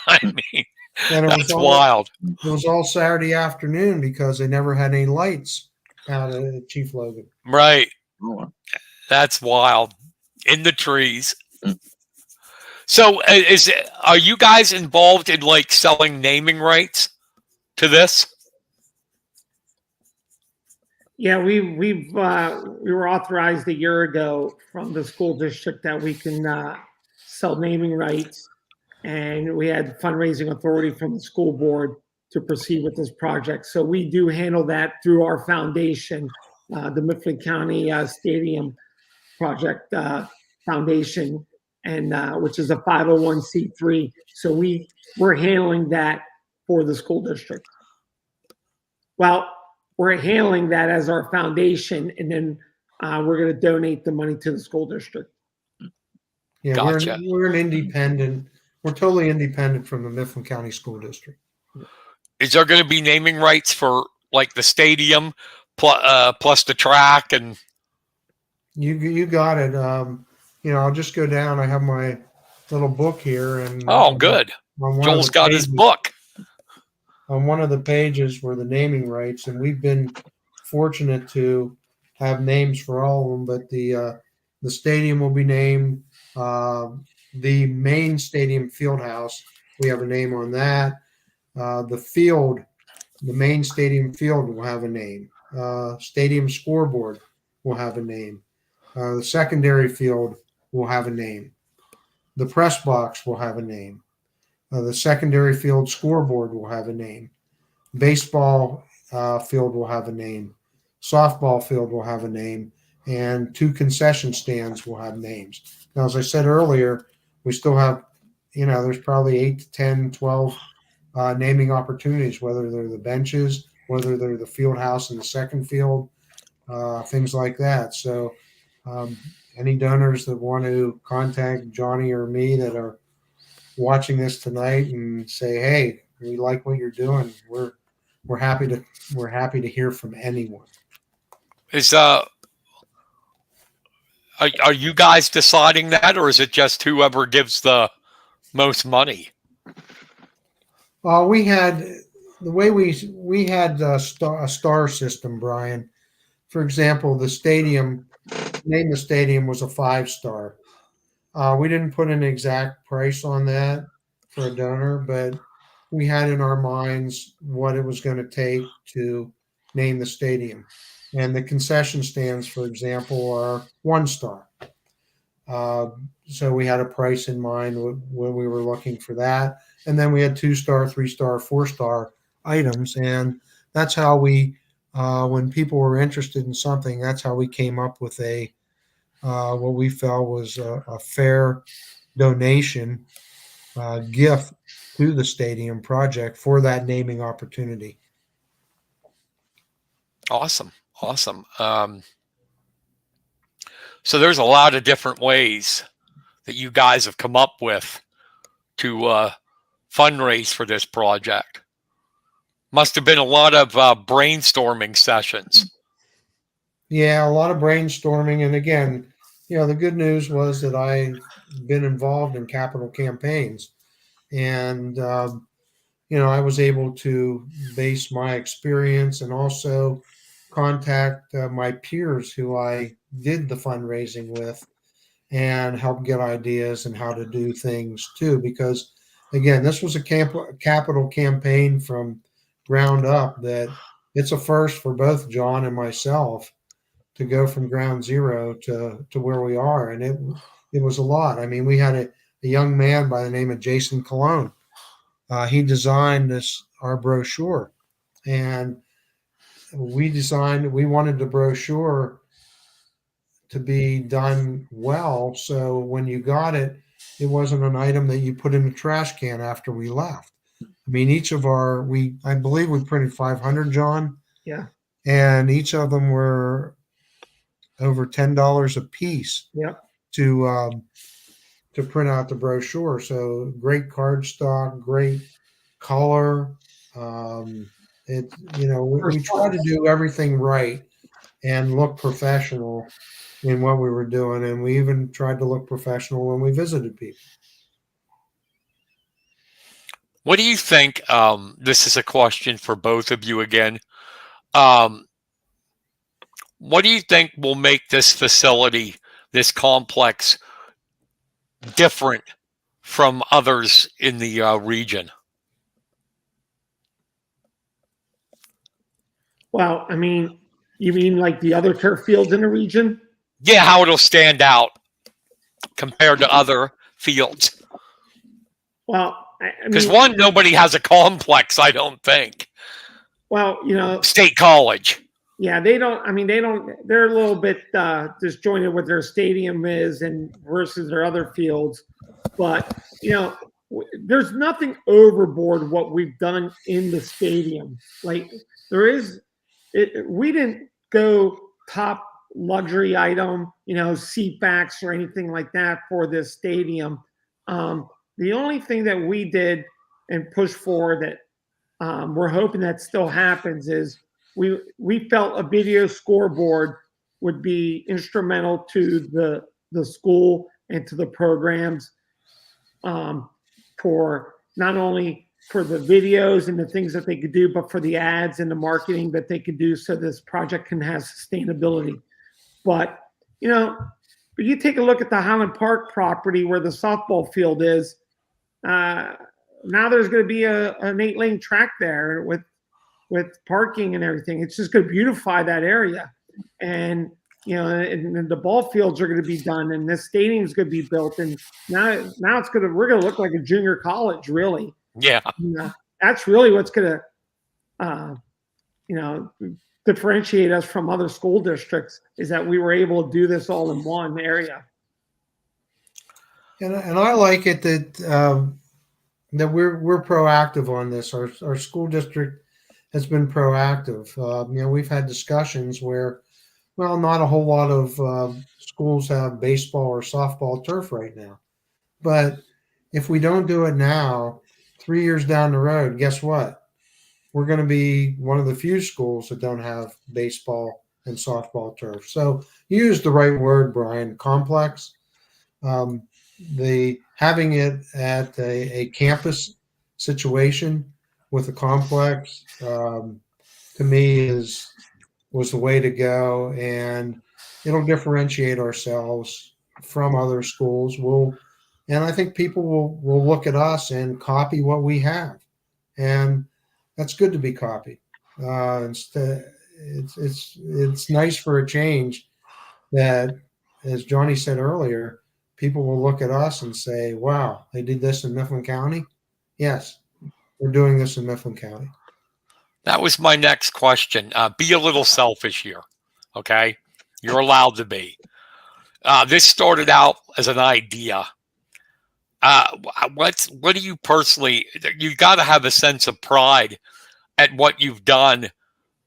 I mean, And that's wild. it was all Saturday afternoon because they never had any lights out at Chief Logan. Right. Oh, That's wild. In the trees. So are you guys involved in like selling naming rights to this? Yeah, we were authorized a year ago from the school district that we can sell naming rights, and we had fundraising authority from the school board to proceed with this project. So we do handle that through our foundation, the Mifflin County Stadium Project Foundation, and which is a 501c3. So we're handling that for the school district. Well, we're handling that as our foundation, and then we're going to donate the money to the school district. Yeah, Gotcha. we're an independent. We're totally independent from the Mifflin County School District. Is there going to be naming rights for like the stadium plus the track and? You got it. I'll just go down. I have my little book here, and Oh, good. Joel's got his book. On one of the pages were the naming rights, and we've been fortunate to have names for all of them. But the stadium will be named the main stadium field house. We have a name on that. The main stadium field will have a name. Stadium scoreboard will have a name. The secondary field will have a name. The press box will have a name. The secondary field scoreboard will have a name. Baseball field will have a name. Softball field will have a name. And 2 concession stands will have names. Now, as I said earlier, we still have, there's probably 8 to 10, 12 naming opportunities, whether they're the benches, whether they're the field house in the second field, things like that. So any donors that want to contact Johnny or me that are watching this tonight and say, hey, we like what you're doing, we're happy to hear from anyone. Is are you guys deciding that, or is it just whoever gives the most money? We had the way we had a star system, Brian. For example, the name of the stadium was a 5-star. We didn't put an exact price on that for a donor, but we had in our minds what it was going to take to name the stadium. And the concession stands, for example, are 1-star. So we had a price in mind when we were looking for that. And then we had 2-star, 3-star, 4-star items. And that's how when people were interested in something, that's how we came up with what we felt was a fair donation gift to the stadium project for that naming opportunity. Awesome. So there's a lot of different ways that you guys have come up with to fundraise for this project. Must have been a lot of brainstorming sessions. Yeah, a lot of brainstorming. And again, the good news was that I've been involved in capital campaigns. And, I was able to base my experience and also contact my peers who I did the fundraising with and help get ideas and how to do things too. Because, again, this was a capital campaign from ground up that it's a first for both John and myself to go from ground zero to where we are. And it was a lot. I mean, we had a young man by the name of Jason Cologne. He designed our brochure, and we wanted the brochure to be done well. So when you got it, it wasn't an item that you put in the trash can after we left. I mean, I believe we printed 500, John. Yeah. And each of them were over $10 a piece. Yep. To print out the brochure. So great cardstock, great color, It, we try to do everything right and look professional in what we were doing, and we even tried to look professional when we visited people. What do you think? This is a question for both of you again. Um, what do you think will make this facility, this complex, different from others in the region? Well, I mean, you mean like the other turf fields in the region? Yeah, how it'll stand out compared to other fields. Well, I Because mean, one, nobody has a complex, I don't think. well, State College. yeah, they don't. I mean, they don't. They're a little bit disjointed what their stadium is and versus their other fields. But there's nothing overboard what we've done in the stadium. Like there is, we didn't go top luxury item, seat backs or anything like that for this stadium. The only thing that we did and pushed for that we're hoping that still happens is we felt a video scoreboard would be instrumental to the school and to the programs for not only for the videos and the things that they could do, but for the ads and the marketing that they could do so this project can have sustainability. But but you take a look at the Highland Park property where the softball field is. Now there's going to be an 8-lane track there with parking and everything. It's just going to beautify that area, and and the ball fields are going to be done, and this stadium is going to be built, and now we're going to look like a junior college, really. Yeah, that's really what's going to differentiate us from other school districts is that we were able to do this all in one area. And I like it that we're proactive on this. Our school district has been proactive. We've had discussions where, well, not a whole lot of schools have baseball or softball turf right now. But if we don't do it now, 3 years down the road, guess what? We're going to be one of the few schools that don't have baseball and softball turf. So you used the right word, Brian, complex. The having it at a campus situation with a complex to me was the way to go, and it'll differentiate ourselves from other schools. And I think people will look at us and copy what we have, and that's good to be copied. It's nice for a change that, as Johnny said earlier, people will look at us and say, wow, they did this in Mifflin County? Yes, we're doing this in Mifflin County. that was my next question. Be a little selfish here, okay? You're allowed to be. This started out as an idea. What do you personally, you got to have a sense of pride at what you've done,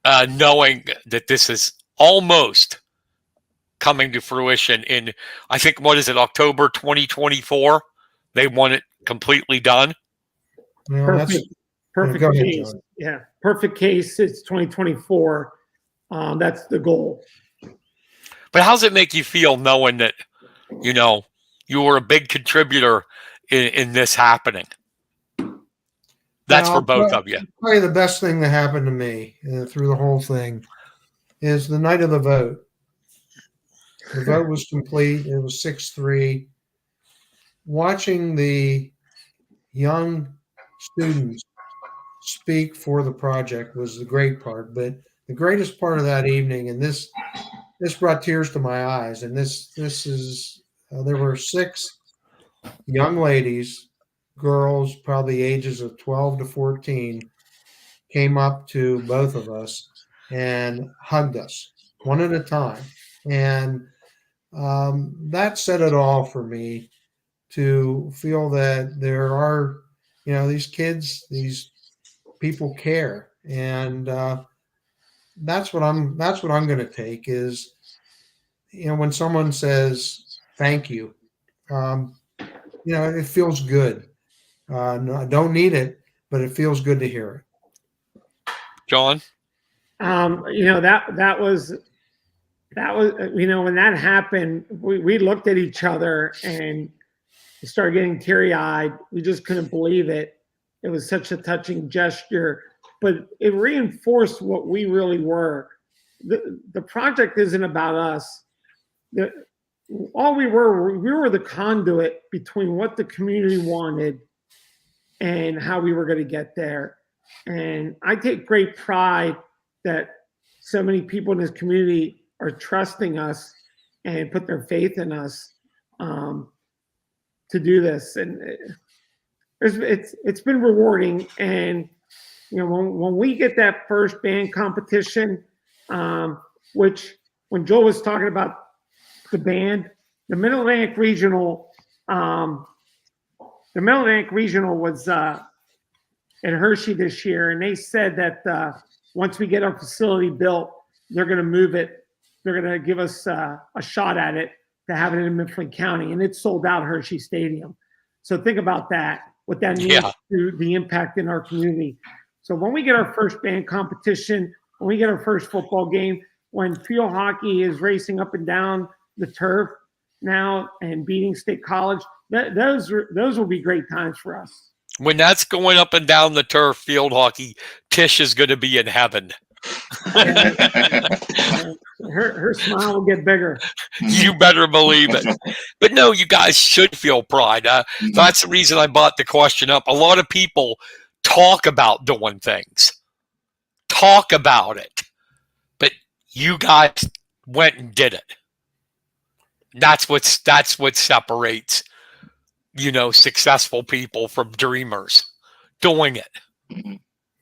knowing that this is almost coming to fruition in, I think, what is it, October 2024? They want it completely done. Perfect go ahead, case. John. Yeah, perfect case. It's 2024. That's the goal. But how does it make you feel knowing that, you were a big contributor in this happening? That's for both of you. Probably the best thing that happened to me through the whole thing is the night of the vote. The vote was complete. It was 6-3. Watching the young students speak for the project was the great part. But the greatest part of that evening, and this brought tears to my eyes, and this is there were 6 young ladies, girls, probably ages of 12 to 14, came up to both of us and hugged us one at a time. And that said it all for me, to feel that there are, these kids, these people care. And that's what I'm going to take is, when someone says thank you, it feels good. No, I don't need it, but it feels good to hear it. John? That was when that happened, we looked at each other and started getting teary-eyed. We just couldn't believe it. It was such a touching gesture, but it reinforced what we really were. The project isn't about us. All we were the conduit between what the community wanted and how we were going to get there. And I take great pride that so many people in this community are trusting us and put their faith in us to do this. And it's been rewarding. And when we get that first band competition, which when Joel was talking about the band, the Mid-Atlantic Regional was in Hershey this year, and they said that once we get our facility built, they're going to move it. They're going to give us a shot at it to have it in Mifflin County, and it's sold out Hershey Stadium. So think about that, what that means to the impact in our community. So when we get our first band competition, when we get our first football game, when field hockey is racing up and down the turf now and beating State College, those will be great times for us. When that's going up and down the turf, field hockey, Tish is going to be in heaven. Her smile will get bigger. You better believe it. But no, you guys should feel pride. That's the reason I brought the question up. A lot of people talk about doing things, talk about it, but you guys went and did it. That's what separates, successful people from dreamers, doing it.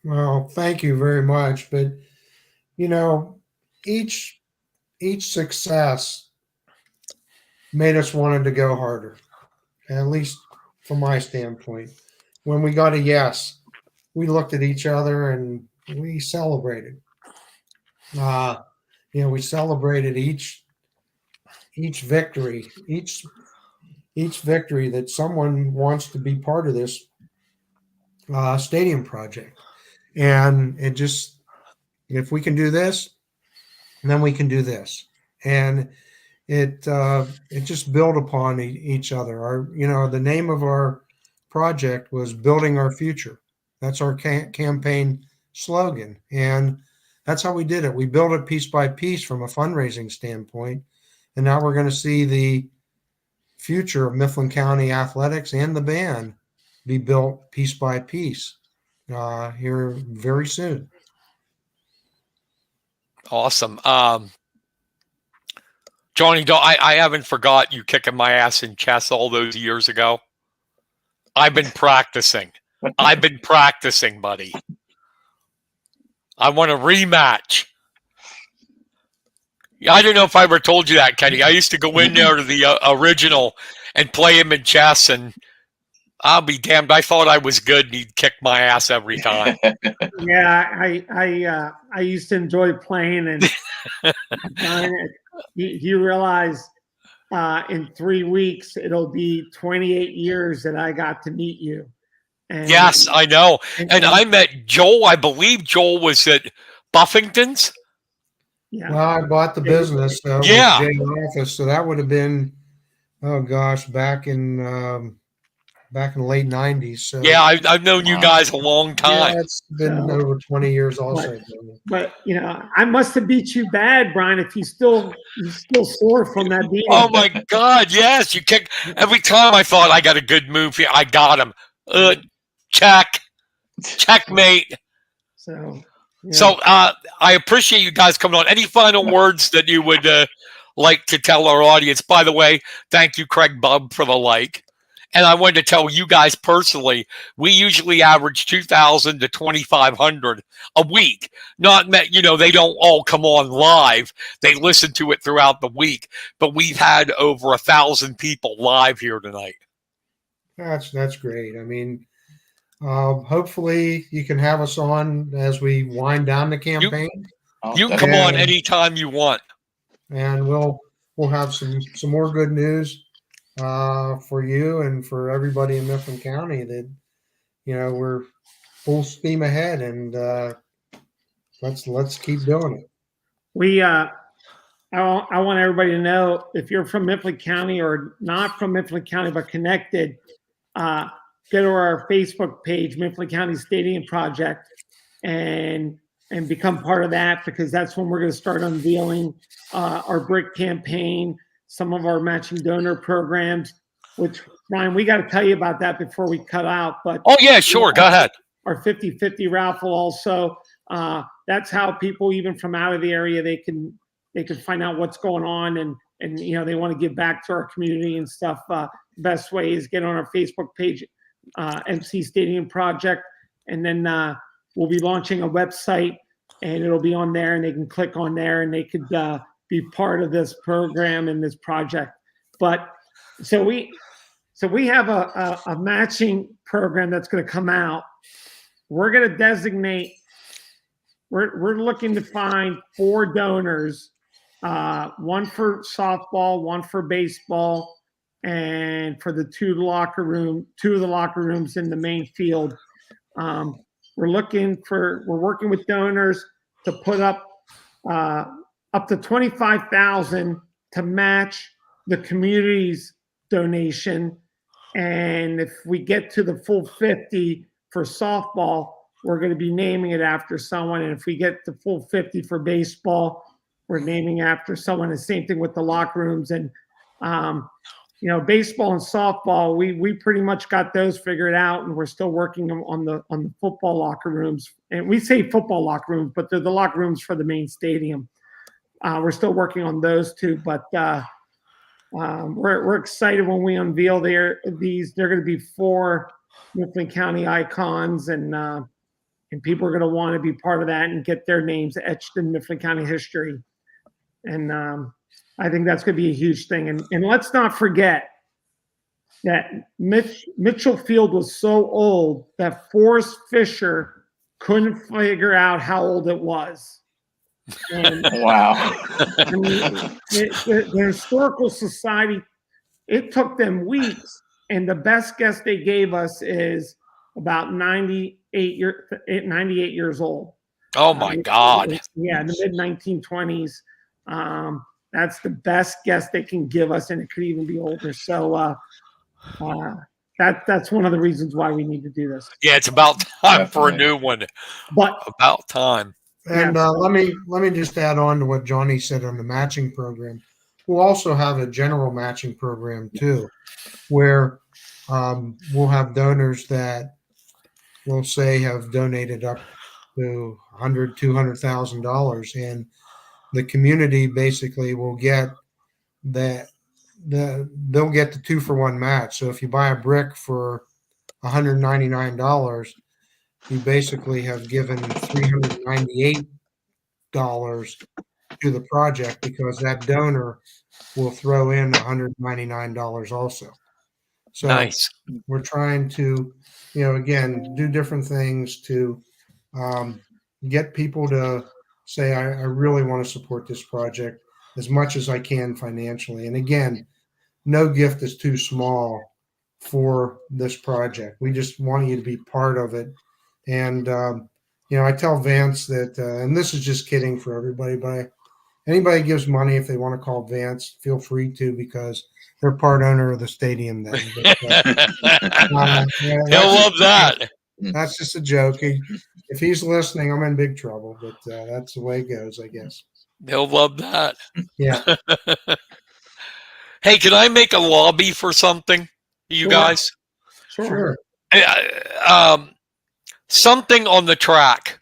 Well, thank you very much. But each success made us wanted to go harder. At least from my standpoint. When we got a yes, we looked at each other and we celebrated. We celebrated each victory, each victory that someone wants to be part of this stadium project. And it just, if we can do this, then we can do this. And it just built upon each other. The name of our project was Building Our Future. That's our campaign slogan. And that's how we did it. We built it piece by piece from a fundraising standpoint. And now we're going to see the future of Mifflin County athletics and the band be built piece by piece here very soon. Awesome. Johnny, I haven't forgot you kicking my ass in chess all those years ago. I've been practicing. Buddy. I want a rematch. I don't know if I ever told you that, Kenny. I used to go in there to the original and play him in chess, and I'll be damned. I thought I was good, and he'd kick my ass every time. Yeah, I used to enjoy playing, and you realize in 3 weeks it'll be 28 years that I got to meet you. And, yes, I know. And I met Joel. I believe Joel was at Buffington's. Yeah. Well, I bought the business with Jay's office, so that would have been, back in the late 90s. So yeah, I've known you guys a long time. Yeah, it's been over 20 years also. But I must have beat you bad, Brian, if you still sore from that beating. Oh my God, yes. You kicked every time I thought I got a good move here. I got him. Checkmate. So I appreciate you guys coming on. Any final words that you would like to tell our audience? By the way, thank you, Craig Bubb, for the like. And I wanted to tell you guys personally, we usually average 2,000 to 2,500 a week. They don't all come on live. They listen to it throughout the week. But we've had over 1,000 people live here tonight. That's great. I mean, hopefully you can have us on as we wind down the campaign. You can come on anytime you want. And we'll have some more good news for you and for everybody in Mifflin County that we're full steam ahead, and let's keep doing it. We I want everybody to know, if you're from Mifflin County or not from Mifflin County but connected, go to our Facebook page, Mifflin County Stadium Project, and become part of that, because that's when we're going to start unveiling our brick campaign, some of our matching donor programs. Which, Ryan, we got to tell you about that before we cut out. But Oh yeah, sure. Go ahead. Our 50-50 raffle also. That's how people, even from out of the area, they can find out what's going on, and they want to give back to our community and stuff. Best way is get on our Facebook page, MC Stadium Project, and then we'll be launching a website, and it'll be on there, and they can click on there, and they could be part of this program and this project. But so we have a matching program that's going to come out. We're going to designate. We're looking to find 4 donors, one for softball, one for baseball, and for two of the locker rooms in the main field. We're working with donors to put up to $25,000 to match the community's donation, and if we get to the full 50 for softball, we're going to be naming it after someone. And if we get the full 50 for baseball, we're naming after someone. The same thing with the locker rooms. And, baseball and softball, we pretty much got those figured out, and we're still working on the football locker rooms. And we say football locker rooms, but they're the locker rooms for the main stadium. We're still working on those two, but we're excited when we unveil these. They're going to be 4 Mifflin County icons, and people are going to want to be part of that and get their names etched in Mifflin County history. And I think that's going to be a huge thing. And let's not forget that Mitchell Field was so old that Forrest Fisher couldn't figure out how old it was. And, Wow. I mean, the Historical Society, it took them weeks, and the best guess they gave us is about 98 years old. Oh my God. Yeah, in the mid 1920s. That's the best guess they can give us, and it could even be older. So that's one of the reasons why we need to do this. Yeah, it's about time for a new one. But About time. And let me just add on to what Johnny said on the matching program. We'll also have a general matching program too, where we'll have donors that we'll say have donated up to $100,000, $200,000, and the community basically will get that. They'll get the 2-for-1 match. So if you buy a brick for $199, you basically have given $398 to the project, because that donor will throw in $199 also. So Nice. we're trying to, again, do different things to get people to say, I really want to support this project as much as I can financially. And again, no gift is too small for this project. We just want you to be part of it. And, I tell Vance that, and this is just kidding for everybody, but anybody gives money, if they want to call Vance, feel free to, because they're part owner of the stadium then. But, He'll love that. That's just a joke. If he's listening, I'm in big trouble, but that's the way it goes, I guess. He'll love that. Yeah. Hey, can I make a lobby for something, you Sure. guys? Sure. Something on the track.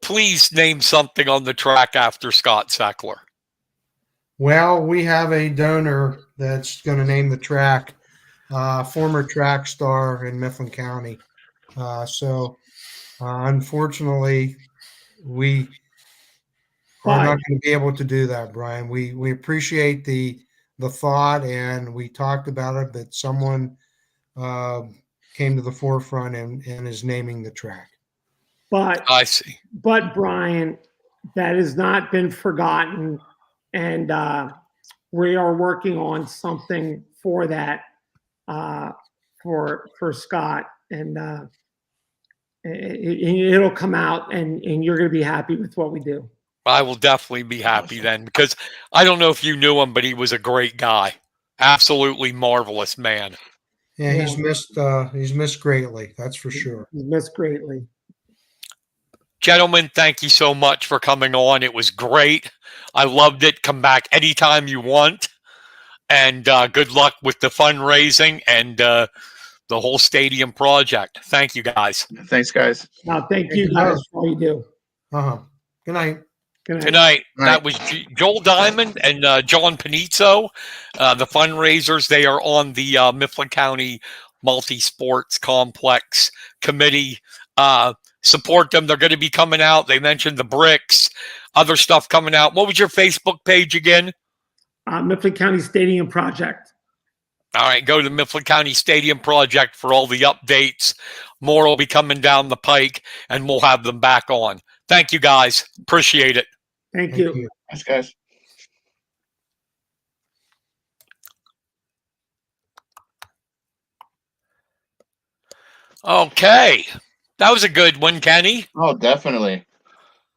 Please name something on the track after Scott Sackler. Well, we have a donor that's going to name the track, former track star in Mifflin County. So unfortunately, we are not going to be able to do that, Brian. We appreciate the thought, and we talked about it, but someone came to the forefront and is naming the track. But I see. But Brian, that has not been forgotten, and we are working on something for that, for Scott, and it'll come out, and you're going to be happy with what we do. I will definitely be happy then, because I don't know if you knew him, but he was a great guy. Absolutely marvelous man. Yeah, he's missed greatly. That's for sure. He's missed greatly. Gentlemen, thank you so much for coming on. It was great. I loved it. Come back anytime you want. And good luck with the fundraising and the whole stadium project. Thank you, guys. Thanks, guys. No, thank you guys for all you do. Good night. Good night. That was Joel Diamond and John Pannizzo, the fundraisers. They are on the Mifflin County Multi-Sports Complex Committee. Support them. They're going to be coming out. They mentioned the bricks, other stuff coming out. What was your Facebook page again? Mifflin County Stadium Project. All right, go to the Mifflin County Stadium Project for all the updates. More will be coming down the pike, and we'll have them back on. Thank you, guys. Appreciate it. Thank you. Thanks, guys. Okay. That was a good one, Kenny. Oh, definitely.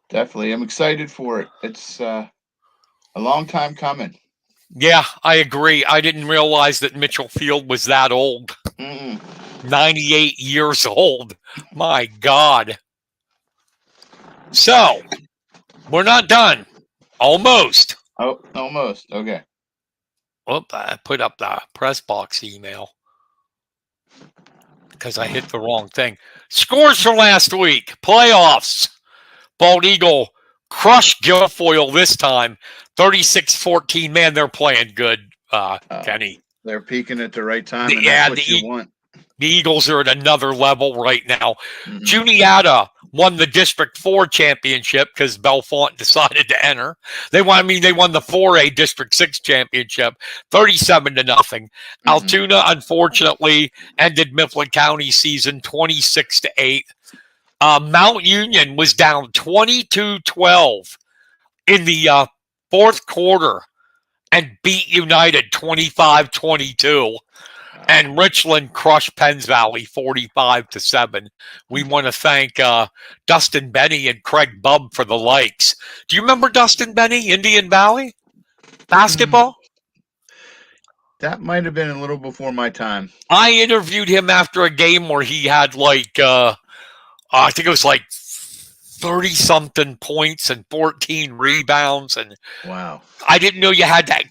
Definitely. I'm excited for it. It's a long time coming. Yeah, I agree. I didn't realize that Mitchell Field was that old. 98 years old. My God. So, we're not done. Almost. Oh, almost. Okay. Whoop, I put up the press box email because I hit the wrong thing. Scores from last week. Playoffs. Bald Eagle crushed Guilfoyle this time. 36-14. Man, they're playing good, Kenny. They're peaking at the right time, and Yeah, that's what you want. The Eagles are at another level right now. Juniata won the District 4 championship because Bellefonte decided to enter. They won the 4A District 6 championship, 37-0. Altoona, unfortunately, ended Mifflin County season 26-8. Mount Union was down 22-12 in the fourth quarter and beat United 25-22. And Richland crushed Penns Valley 45-7. We want to thank Dustin Benny and Craig Bubb for the likes. Do you remember Dustin Benny, Indian Valley basketball? That might have been a little before my time. I interviewed him after a game where he had I think it was 30-something points and 14 rebounds. And wow, I didn't know you had that.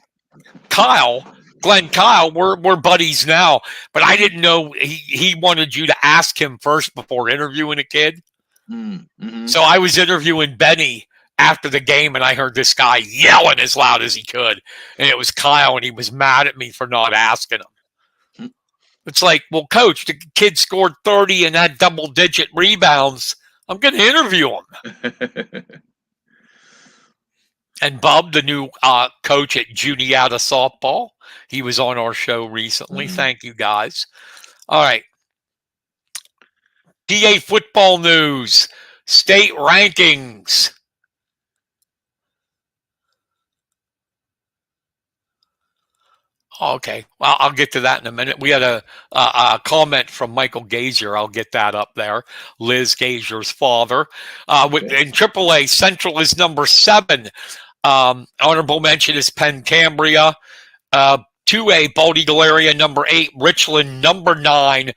Glenn Kyle, we're buddies now, but I didn't know he wanted you to ask him first before interviewing a kid. So I was interviewing Benny after the game, and I heard this guy yelling as loud as he could, and it was Kyle, and he was mad at me for not asking him. It's like, well, coach, the kid scored 30 and had double-digit rebounds. I'm going to interview him. And Bob, the new coach at Juniata softball, he was on our show recently. Thank you, guys. All right. PA football news, state rankings. Okay. Well, I'll get to that in a minute. We had a comment from Michael Gazier. I'll get that up there. Liz Gazier's father. In AAA, Central is number 7. Honorable mention is Penn Cambria. 2A, Bald Eagle area, number 8. Richland, number 9.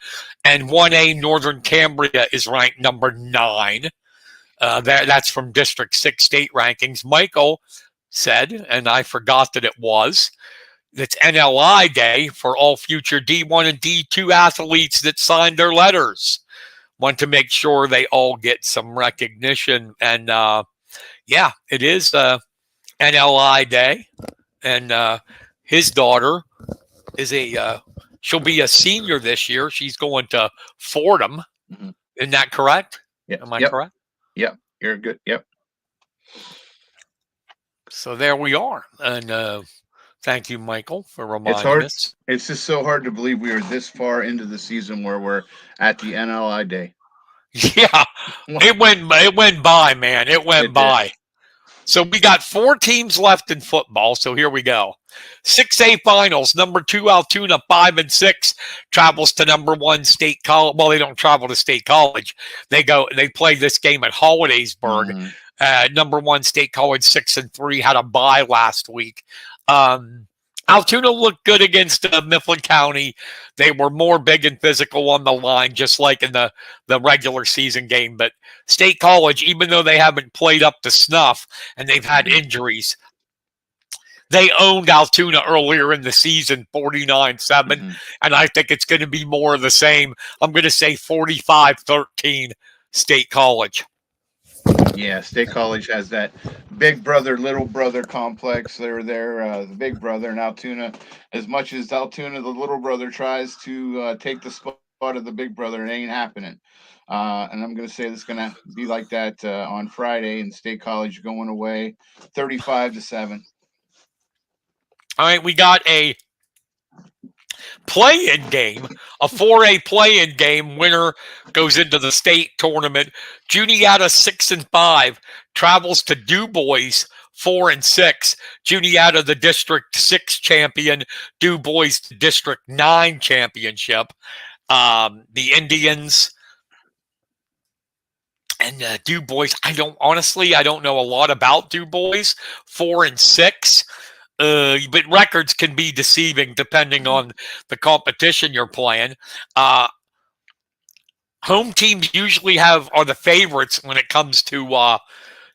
And 1A, Northern Cambria is ranked number 9. That's from District 6 state rankings. Michael said, and I forgot that it was, it's NLI Day for all future D1 and D2 athletes that signed their letters. Want to make sure they all get some recognition. And yeah, it is NLI Day. And his daughter is she'll be a senior this year. She's going to Fordham. Isn't that correct? Yeah. Am I correct? Yep. You're good. Yep. So there we are. And thank you, Michael, for reminding us. It's just so hard to believe we are this far into the season where we're at the NLI Day. Yeah, it went by, man. It went by. So we got 4 teams left in football. So here we go. 6A finals. Number 2 Altoona 5-6 travels to number 1 State College. Well, they don't travel to State College. They play this game at Hollidaysburg. Number 1 State College 6-3 had a bye last week. Altoona looked good against Mifflin County. They were more big and physical on the line, just like in the regular season game. But State College, even though they haven't played up to snuff and they've had injuries, they owned Altoona earlier in the season, 49-7, and I think it's going to be more of the same. I'm going to say 45-13 State College. Yeah, State College has that big brother, little brother complex. They're the big brother, and Altoona, as much as Altoona, the little brother, tries to take the spot of the big brother, it ain't happening. And I'm going to say it's going to be like that on Friday, and State College going away 35-7. All right, we got a play-in game, a 4A play-in game. Winner goes into the state tournament. Juniata 6-5 travels to Du Bois 4-6. Juniata, the District 6 champion. Du Bois, the District 9 championship. The Indians and Du Bois. I don't know a lot about Du Bois. 4-6. But records can be deceiving depending on the competition you're playing. Home teams usually are the favorites when it comes to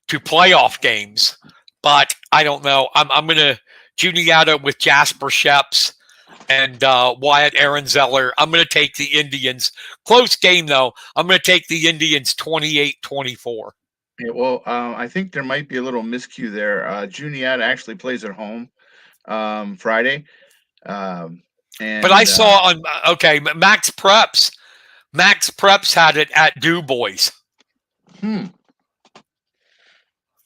playoff games, but I don't know. I'm gonna Juniata with Jasper Sheps and Wyatt Ehrenzeller. I'm gonna take the Indians. Close game though. I'm gonna take the Indians 28-24. Yeah, well, I think there might be a little miscue there. Juniata actually plays at home Friday. And But I saw on Max Preps had it at Du Bois.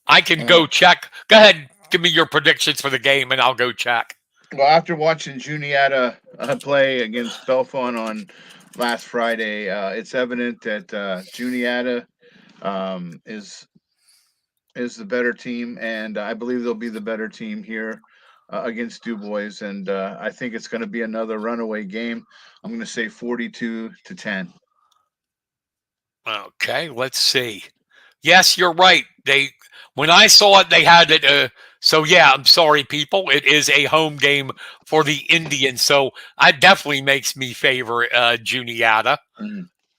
I can go check. Go ahead, give me your predictions for the game, and I'll go check. Well, after watching Juniata play against Belfont on last Friday, it's evident that Juniata is the better team, and I believe they'll be the better team here against Du Bois, and I think it's going to be another runaway game. I'm going to say 42-10. Okay, let's see. Yes, you're right. When I saw it, they had it. So yeah, I'm sorry, people. It is a home game for the Indians, so that definitely makes me favor Juniata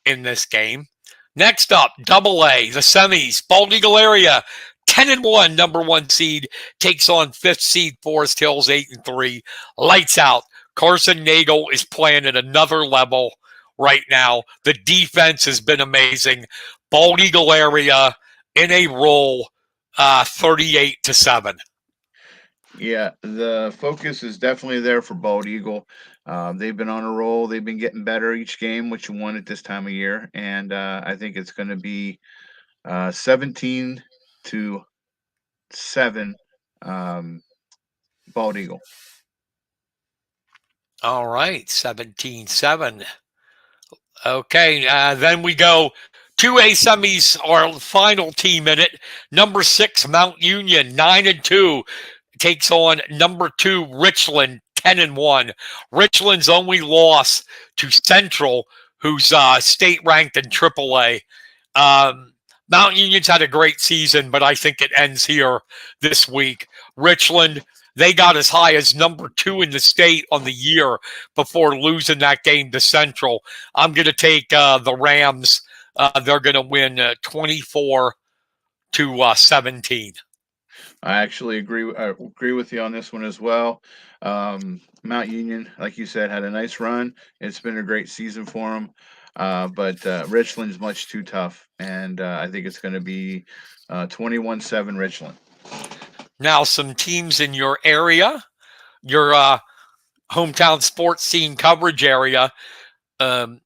in this game. Next up, Double A, the semis. Bald Eagle area, 10-1, number 1 seed takes on 5th seed Forest Hills 8-3. Lights out. Carson Nagel is playing at another level right now. The defense has been amazing. Bald Eagle area in a roll, 38-7. Yeah, the focus is definitely there for Bald Eagle. They've been on a roll. They've been getting better each game, which you want at this time of year. And I think it's going to be 17-7 Bald Eagle. All right, 17-7. Okay, then we go 2A semis, our final team in it. Number 6, Mount Union, 9-2, takes on number 2, Richland, 10-1. Richland's only loss to Central, who's state ranked in AAA. Mount Union's had a great season, but I think it ends here this week. Richland, they got as high as number 2 in the state on the year before losing that game to Central. I'm going to take the Rams. They're going to win 24-17. I actually agree with you on this one as well. Mount Union, like you said, had a nice run. It's been a great season for them. But Richland's much too tough, and I think it's going to be 21-7 Richland. Now, some teams in your area, your hometown sports scene coverage area, and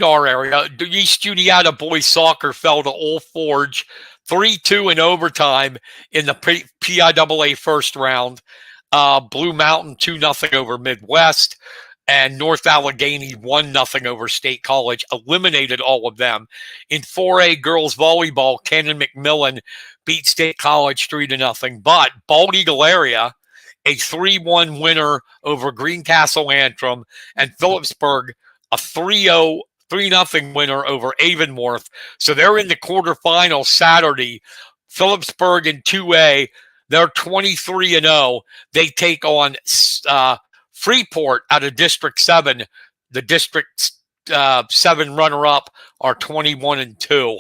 our area. East Juniata boys soccer fell to Old Forge 3-2 in overtime in the PIAA first round. Blue Mountain 2-0 over Midwest. and North Allegheny 1-0 over State College, eliminated all of them. In 4A girls volleyball, Cannon McMillan beat State College 3-0. But Bald Eagle area, a 3-1 winner over Greencastle Antrim, and Phillipsburg, a 3-0 winner over Avonworth. So they're in the quarterfinals Saturday. Phillipsburg in 2A, they're 23-0. They take on Freeport out of District 7. The District 7 runner-up are 21-2.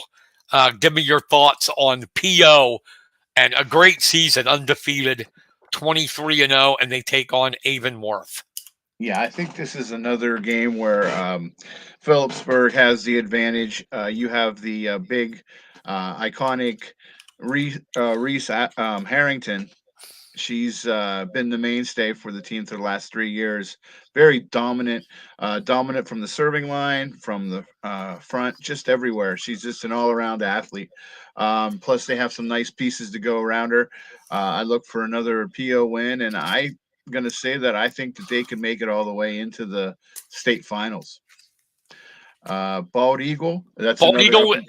Give me your thoughts on PO and a great season, undefeated, 23-0, and they take on Avonworth. Yeah, I think this is another game where Phillipsburg has the advantage. You have the big, iconic Reese Harrington. She's been the mainstay for the team for the last 3 years. Very dominant, dominant from the serving line, from the front, just everywhere. She's just an all-around athlete. Plus, they have some nice pieces to go around her. I look for another PO win, and I'm going to say that I think that they can make it all the way into the state finals. Bald Eagle, that's Bald another. Eagle,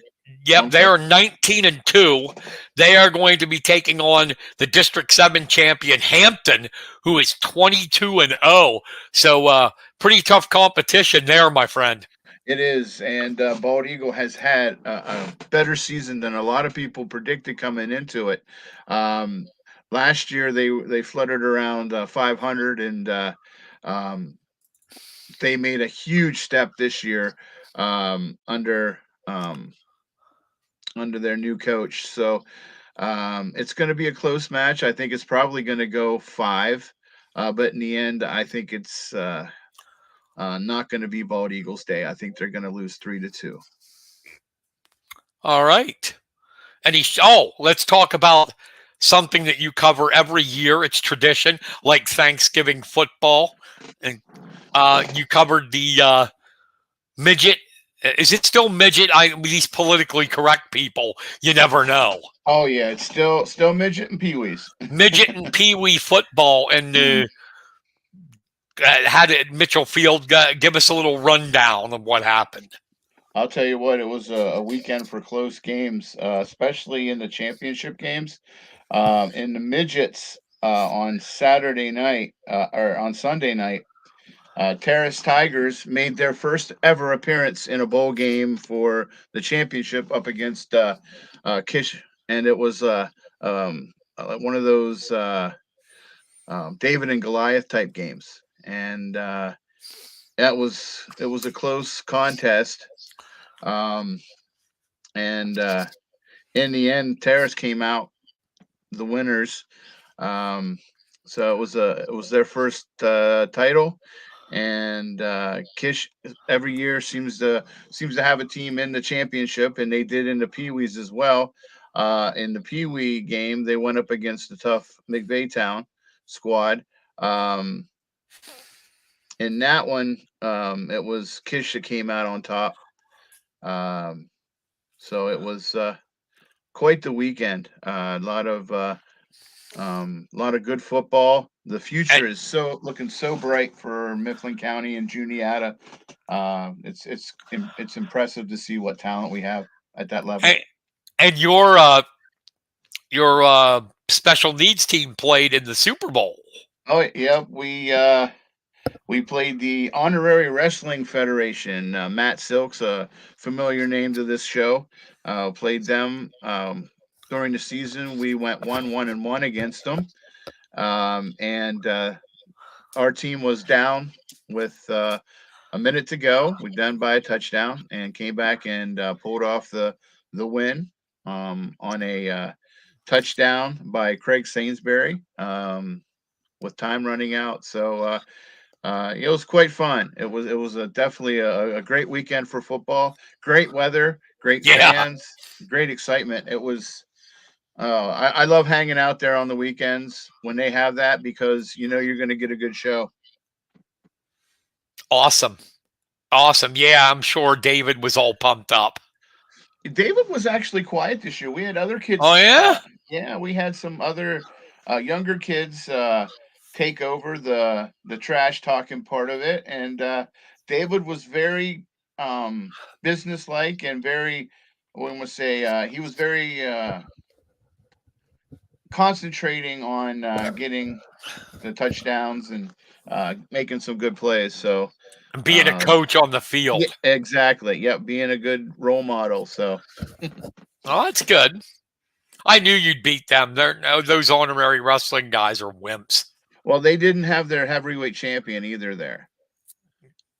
yep, I'm they sorry. are 19-2. They are going to be taking on the District 7 champion Hampton, who is 22-0. So pretty tough competition there, my friend. It is, and Bald Eagle has had a better season than a lot of people predicted coming into it. Um, Last year, they fluttered around 500, and um, they made a huge step this year um, under their new coach. So it's going to be a close match. I think it's probably going to go 5, but in the end, I think it's not going to be Bald Eagles Day. I think they're going to lose 3-2. All right. And let's talk about something that you cover every year. It's tradition, like Thanksgiving football. And you covered the midget. Is it still midget? These politically correct people, you never know. Oh yeah, it's still midget and peewees. Midget and peewee football, and had Mitchell Field give us a little rundown of what happened. I'll tell you what, it was a weekend for close games, especially in the championship games. In the midgets on Saturday night or on Sunday night, Terrace Tigers made their first ever appearance in a bowl game for the championship up against Kish, and it was one of those David and Goliath type games, and it was a close contest. Um, and in the end, Terrace came out the winners. Um, so it was their first title, and Kish every year seems to have a team in the championship, and they did in the Pee Wees as well. In the Pee Wee game, they went up against the tough McVaytown squad. Um, in that one, it was Kish that came out on top. So it was quite the weekend. Lot of good football. The future is looking so bright for Mifflin County and Juniata. It's impressive to see what talent we have at that level. And your special needs team played in the Super Bowl. Oh yeah, we played the Honorary Wrestling Federation. Matt Silks, a familiar name to this show, played them during the season. We went 1-1-1 against them, and our team was down with a minute to go. We done by a touchdown and came back and pulled off the win on a touchdown by Craig Sainsbury with time running out. So it was quite fun. It was definitely a great weekend for football. Great weather, great fans, great excitement. It was. I love hanging out there on the weekends when they have that because you know you're going to get a good show. Awesome. Yeah, I'm sure David was all pumped up. David was actually quiet this year. We had other kids. Oh yeah. Yeah, we had some other younger kids take over the trash talking part of it, and David was very businesslike and very, we must say, he was very concentrating on getting the touchdowns and making some good plays. So And being a coach on the field. yeah, exactly. Yep, being a good role model. So Oh, that's good. I knew you'd beat them. Those honorary wrestling guys are wimps. well, they didn't have their heavyweight champion either there.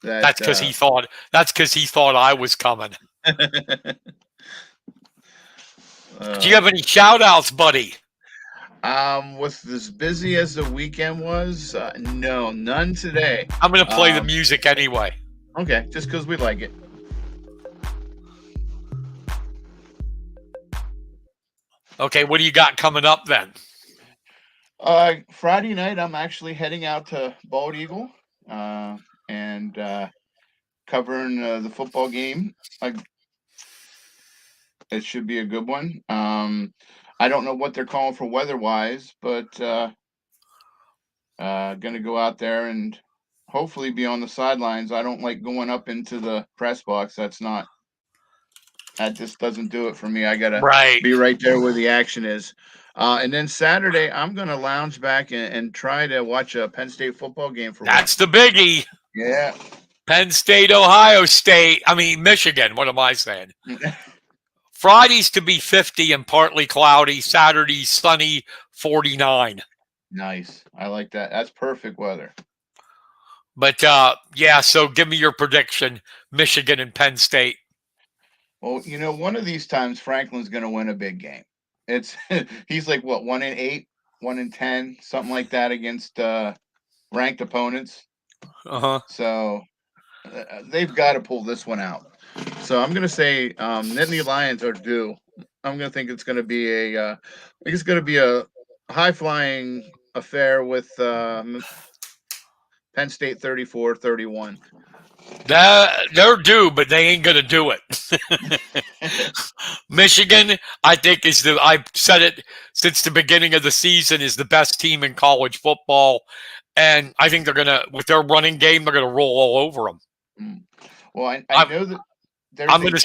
That's because he thought. That's because he thought I was coming. Do you have any shout outs, buddy? With as busy as the weekend was, no, none today. I'm going to play the music anyway. Okay, just because we like it. Okay, what do you got coming up then? Friday night, I'm actually heading out to Bald Eagle and covering the football game. It should be a good one. I don't know what they're calling for weather-wise, but going to go out there and hopefully be on the sidelines. I don't like going up into the press box. That just doesn't do it for me. I got to be right there where the action is. And then Saturday, I'm going to lounge back and try to watch a Penn State football game for That's the biggie. Yeah. Penn State, Ohio State. I mean, Michigan. What am I saying? Fridays to be 50 and partly cloudy. Saturday, sunny, 49. Nice. I like that. That's perfect weather. But, yeah, so give me your prediction, Michigan and Penn State. Well, one of these times Franklin's going to win a big game. He's like, what, 1-8, 1-10, something like that against ranked opponents. Uh-huh. So they've got to pull this one out. So I'm going to say Nittany Lions are due. I'm going to think it's going to be a high-flying affair with Penn State 34-31. They're due, but they ain't going to do it. Michigan, I think, I've said it since the beginning of the season, is the best team in college football. And I think they're going to, with their running game, they're going to roll all over them. Well, I know that there's I'm going to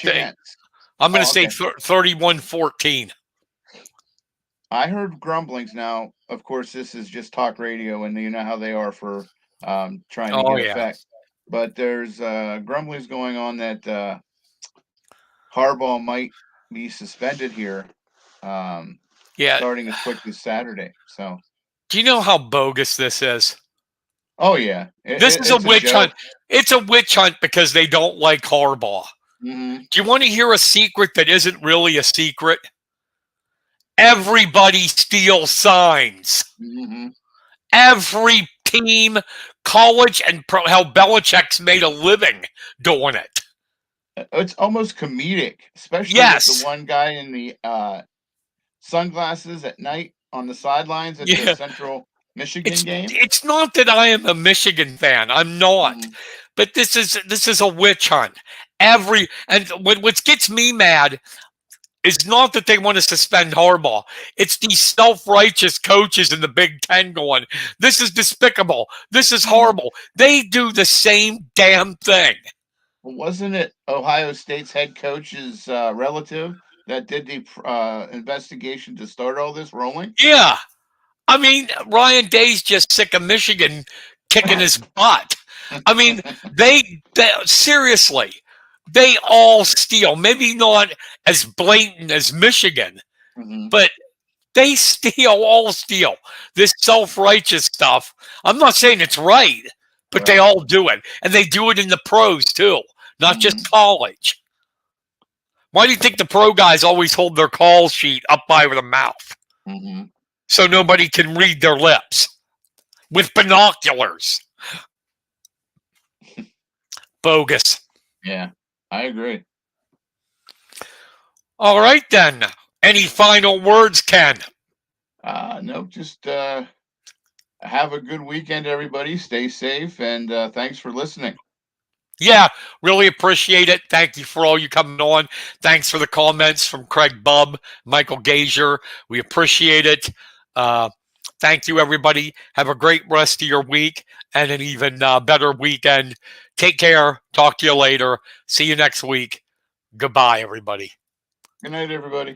say 31-14. I heard grumblings. Now, of course, this is just talk radio, and you know how they are for trying to get effect. But there's grumblings going on that Harbaugh might be suspended here starting as quick as Saturday. So, do you know how bogus this is? Oh, yeah. This is a witch hunt. It's a witch hunt because they don't like Harbaugh. Mm-hmm. Do you want to hear a secret that isn't really a secret? Everybody steals signs. Mm-hmm. Every team, college and pro, hell, Belichick's made a living doing it. It's almost comedic, especially with the one guy in the sunglasses at night on the sidelines at the Central Michigan game. It's not that I am a Michigan fan. I'm not. Mm-hmm. But this is a witch hunt. And what gets me mad is not that they want to suspend Harbaugh. It's these self-righteous coaches in the Big Ten going, this is despicable. This is horrible. They do the same damn thing. Well, wasn't it Ohio State's head coach's relative that did the investigation to start all this rolling? Yeah. I mean, Ryan Day's just sick of Michigan kicking his butt. I mean, they seriously, they all steal. Maybe not as blatant as Michigan, but they all steal. This self-righteous stuff. I'm not saying it's right, but they all do it. And they do it in the pros too, not just college. Why do you think the pro guys always hold their call sheet up by the mouth? So nobody can read their lips with binoculars. Bogus. Yeah, I agree. All right, then. Any final words, Ken? No, just have a good weekend, everybody. Stay safe, and thanks for listening. Yeah, really appreciate it. Thank you for all you coming on. Thanks for the comments from Craig Bubb, Michael Gazier. We appreciate it. Thank you, everybody. Have a great rest of your week and an even better weekend. Take care. Talk to you later. See you next week. Goodbye, everybody. Good night, everybody.